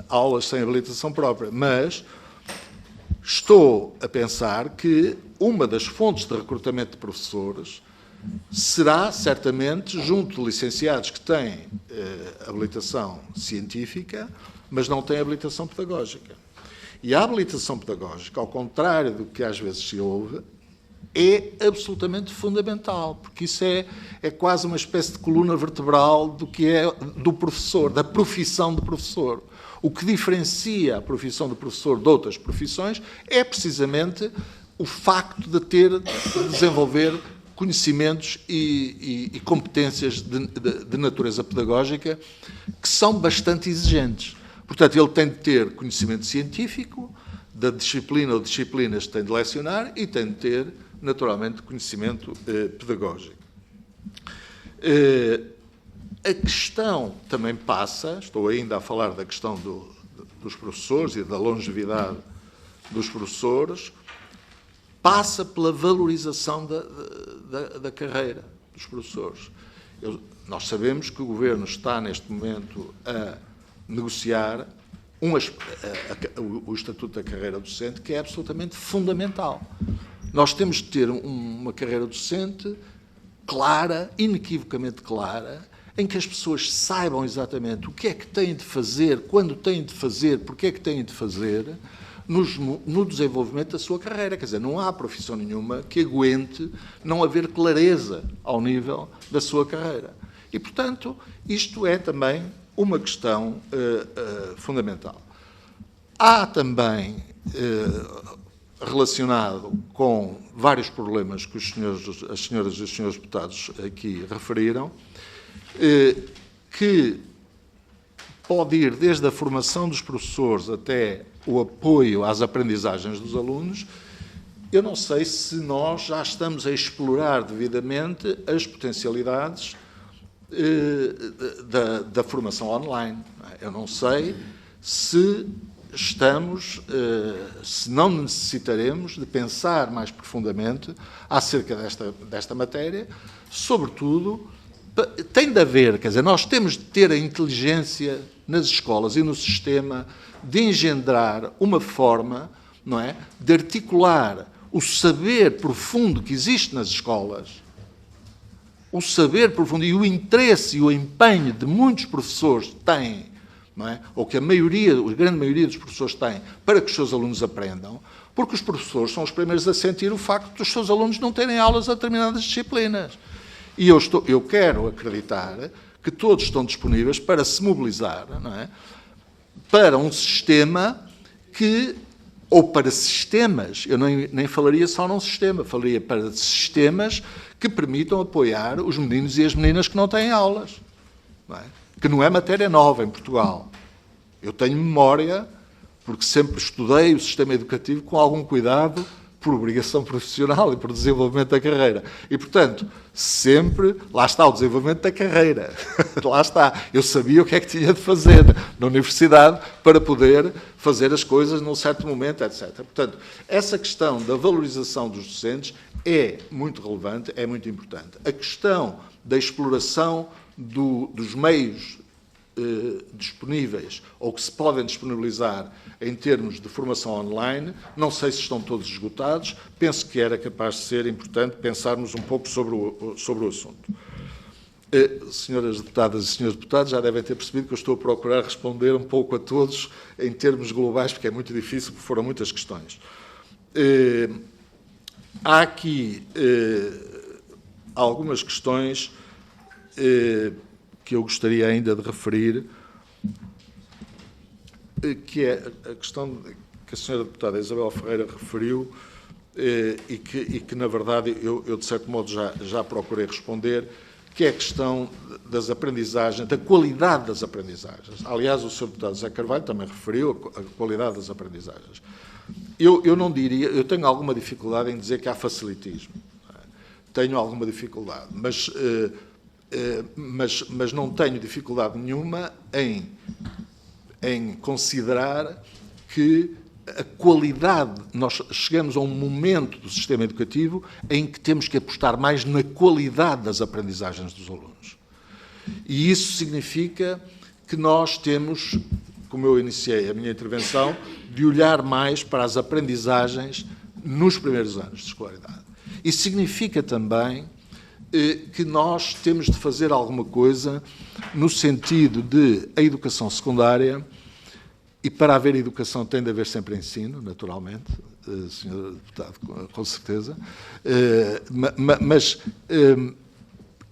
aulas sem habilitação própria, mas estou a pensar que uma das fontes de recrutamento de professores será, certamente, junto de licenciados que têm habilitação científica, mas não têm habilitação pedagógica. E a habilitação pedagógica, ao contrário do que às vezes se ouve, é absolutamente fundamental, porque isso é quase uma espécie de coluna vertebral do que é do professor, da profissão de professor. O que diferencia a profissão de professor de outras profissões é precisamente o facto de desenvolver conhecimentos e competências de natureza pedagógica que são bastante exigentes. Portanto, ele tem de ter conhecimento científico da disciplina ou disciplinas que tem de lecionar e tem de ter, naturalmente, conhecimento pedagógico. A questão também passa, estou ainda a falar da questão dos professores e da longevidade dos professores, passa pela valorização da carreira dos professores. Nós sabemos que o Governo está, neste momento, a negociar o Estatuto da Carreira Docente, que é absolutamente fundamental. Nós temos de ter uma carreira docente clara, inequivocamente clara, em que as pessoas saibam exatamente o que é que têm de fazer, quando têm de fazer, porque é que têm de fazer, no desenvolvimento da sua carreira. Quer dizer, não há profissão nenhuma que aguente não haver clareza ao nível da sua carreira. E, portanto, isto é também uma questão fundamental. Há também, relacionado com vários problemas que as senhoras e os senhores deputados aqui referiram, que pode ir desde a formação dos professores até o apoio às aprendizagens dos alunos. Eu não sei se nós já estamos a explorar devidamente as potencialidades da formação online. Eu não sei se se não necessitaremos de pensar mais profundamente acerca desta matéria, sobretudo, tem de haver, quer dizer, nós temos de ter a inteligência nas escolas e no sistema de engendrar uma forma, não é, de articular o saber profundo que existe nas escolas, o saber profundo e o interesse e o empenho de muitos professores têm, não é? Ou que a grande maioria dos professores têm para que os seus alunos aprendam, porque os professores são os primeiros a sentir o facto de os seus alunos não terem aulas a determinadas disciplinas. E eu quero acreditar que todos estão disponíveis para se mobilizar, não é? Para um sistema ou para sistemas, eu nem falaria só num sistema, falaria para sistemas que permitam apoiar os meninos e as meninas que não têm aulas, não é? Que não é matéria nova em Portugal. Eu tenho memória, porque sempre estudei o sistema educativo com algum cuidado, por obrigação profissional e por desenvolvimento da carreira. E, portanto, sempre, lá está o desenvolvimento da carreira. Lá está. Eu sabia o que é que tinha de fazer na universidade para poder fazer as coisas num certo momento, etc. Portanto, essa questão da valorização dos docentes é muito relevante, é muito importante. A questão da exploração dos meios disponíveis ou que se podem disponibilizar em termos de formação online, não sei se estão todos esgotados, penso que era capaz de ser importante pensarmos um pouco sobre o assunto. Senhoras deputadas e senhores deputados, já devem ter percebido que eu estou a procurar responder um pouco a todos em termos globais, porque é muito difícil, porque foram muitas questões. Há aqui algumas questões que eu gostaria ainda de referir, que é a questão que a senhora deputada Isabel Ferreira referiu e que na verdade, eu de certo modo já procurei responder, que é a questão das aprendizagens, da qualidade das aprendizagens. Aliás, o Sr. Deputado José Carvalho também referiu a qualidade das aprendizagens. Eu não diria, eu tenho alguma dificuldade em dizer que há facilitismo. Tenho alguma dificuldade, mas não tenho dificuldade nenhuma em considerar que a qualidade, nós chegamos a um momento do sistema educativo em que temos que apostar mais na qualidade das aprendizagens dos alunos. E isso significa que nós temos, como eu iniciei a minha intervenção, de olhar mais para as aprendizagens nos primeiros anos de escolaridade. Isso significa também que nós temos de fazer alguma coisa no sentido de a educação secundária, e para haver educação tem de haver sempre ensino, naturalmente, Sr. Deputado, com certeza, mas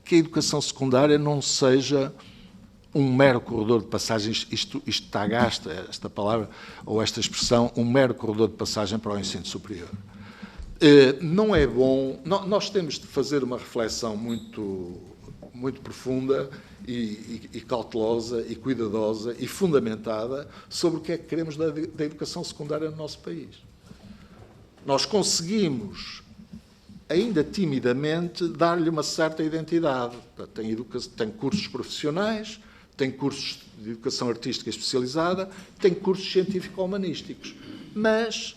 que a educação secundária não seja um mero corredor de passagens, isto está gasta, esta palavra, ou esta expressão, um mero corredor de passagem para o ensino superior. Não é bom, nós temos de fazer uma reflexão muito profunda e cautelosa e cuidadosa e fundamentada sobre o que é que queremos da educação secundária no nosso país. Nós conseguimos, ainda timidamente, dar-lhe uma certa identidade. Tem cursos profissionais, tem cursos de educação artística especializada, tem cursos científico-humanísticos. Mas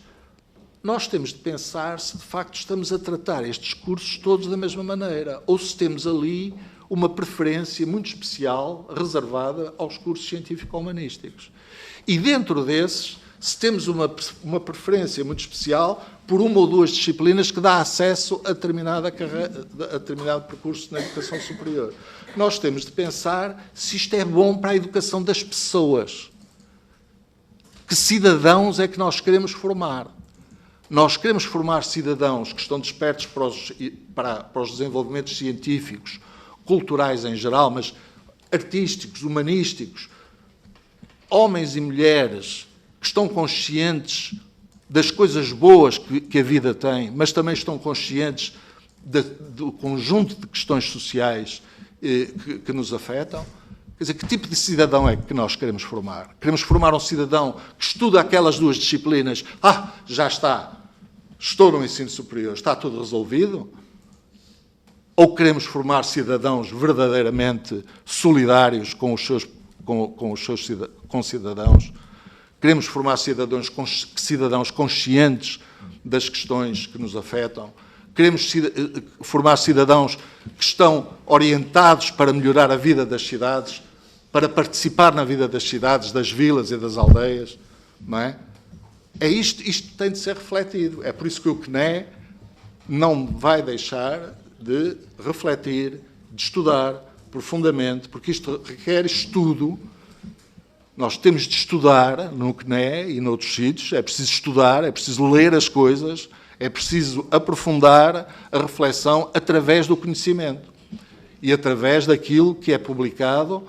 nós temos de pensar se, de facto, estamos a tratar estes cursos todos da mesma maneira, ou se temos ali uma preferência muito especial, reservada aos cursos científico-humanísticos. E dentro desses, se temos uma preferência muito especial por uma ou duas disciplinas que dá acesso a determinado percurso na educação superior. Nós temos de pensar se isto é bom para a educação das pessoas. Que cidadãos é que nós queremos formar? Nós queremos formar cidadãos que estão despertos para os desenvolvimentos científicos, culturais em geral, mas artísticos, humanísticos, homens e mulheres que estão conscientes das coisas boas que a vida tem, mas também estão conscientes do conjunto de questões sociais que nos afetam. Quer dizer, que tipo de cidadão é que nós queremos formar? Queremos formar um cidadão que estuda aquelas duas disciplinas. Já está. Estou no ensino superior. Está tudo resolvido? Ou queremos formar cidadãos verdadeiramente solidários com os seus cidadãos? Queremos formar cidadãos conscientes das questões que nos afetam? Queremos formar cidadãos que estão orientados para melhorar a vida das cidades, para participar na vida das cidades, das vilas e das aldeias, não é? Isto tem de ser refletido. É por isso que o CNE não vai deixar de refletir, de estudar profundamente, porque isto requer estudo. Nós temos de estudar no CNE e noutros sítios, é preciso estudar, é preciso ler as coisas, é preciso aprofundar a reflexão através do conhecimento e através daquilo que é publicado,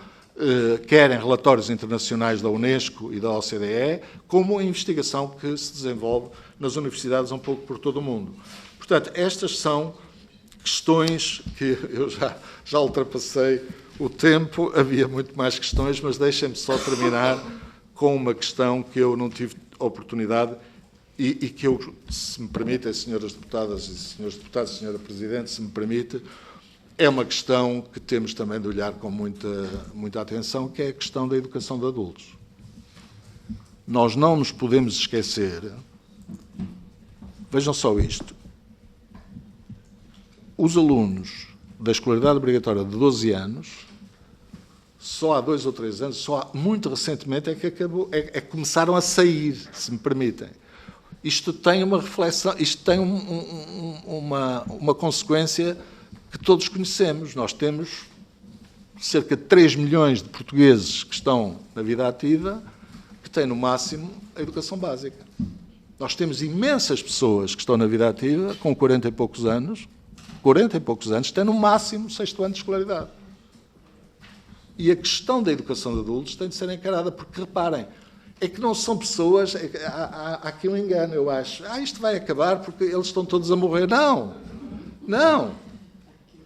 quer em relatórios internacionais da Unesco e da OCDE, como a investigação que se desenvolve nas universidades um pouco por todo o mundo. Portanto, estas são questões que eu já ultrapassei o tempo, havia muito mais questões, mas deixem-me só terminar com uma questão que eu não tive oportunidade e que eu, se me permitem, senhoras deputadas e senhores deputados, senhora Presidente, se me permite, é uma questão que temos também de olhar com muita atenção, que é a questão da educação de adultos. Nós não nos podemos esquecer, vejam só isto, os alunos da escolaridade obrigatória de 12 anos, só há 2 ou 3 anos, muito recentemente é que começaram a sair, se me permitem. Isto tem uma reflexão, isto tem uma consequência que todos conhecemos. Nós temos cerca de 3 milhões de portugueses que estão na vida ativa, que têm no máximo a educação básica. Nós temos imensas pessoas que estão na vida ativa, com 40 e poucos anos, têm no máximo o 6º ano de escolaridade. E a questão da educação de adultos tem de ser encarada, porque, reparem, é que não são pessoas... Há aqui um engano, eu acho. Isto vai acabar porque eles estão todos a morrer. Não.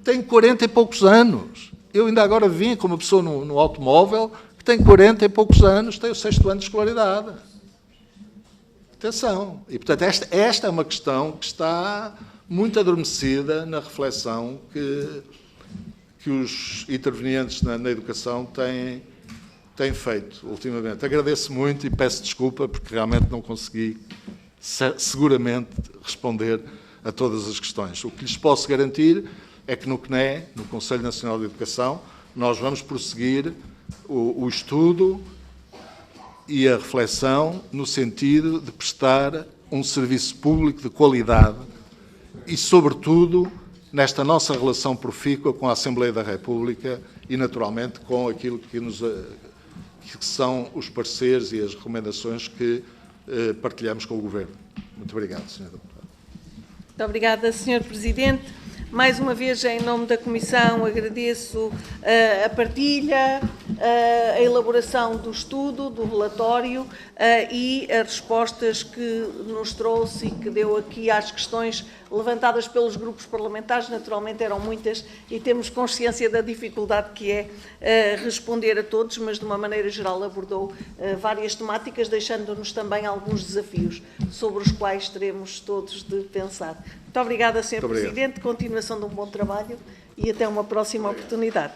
Tem 40 e poucos anos. Eu ainda agora vim com uma pessoa no automóvel que tem 40 e poucos anos, tem o 6º ano de escolaridade. Atenção. E, portanto, esta é uma questão que está muito adormecida na reflexão que os intervenientes na educação tem feito ultimamente. Agradeço muito e peço desculpa porque realmente não consegui seguramente responder a todas as questões. O que lhes posso garantir é que no CNE, no Conselho Nacional de Educação, nós vamos prosseguir o estudo e a reflexão no sentido de prestar um serviço público de qualidade e, sobretudo, nesta nossa relação profícua com a Assembleia da República e, naturalmente, com aquilo que são os pareceres e as recomendações que partilhamos com o Governo. Muito obrigado, Sr. Deputado. Muito obrigada, Sr. Presidente. Mais uma vez, em nome da Comissão, agradeço a partilha, a elaboração do estudo, do relatório e as respostas que nos trouxe e que deu aqui às questões levantadas pelos grupos parlamentares. Naturalmente eram muitas e temos consciência da dificuldade que é responder a todos, mas de uma maneira geral abordou várias temáticas, deixando-nos também alguns desafios sobre os quais teremos todos de pensar. Muito obrigada, Sr. Presidente. Continuação de um bom trabalho e até uma próxima oportunidade.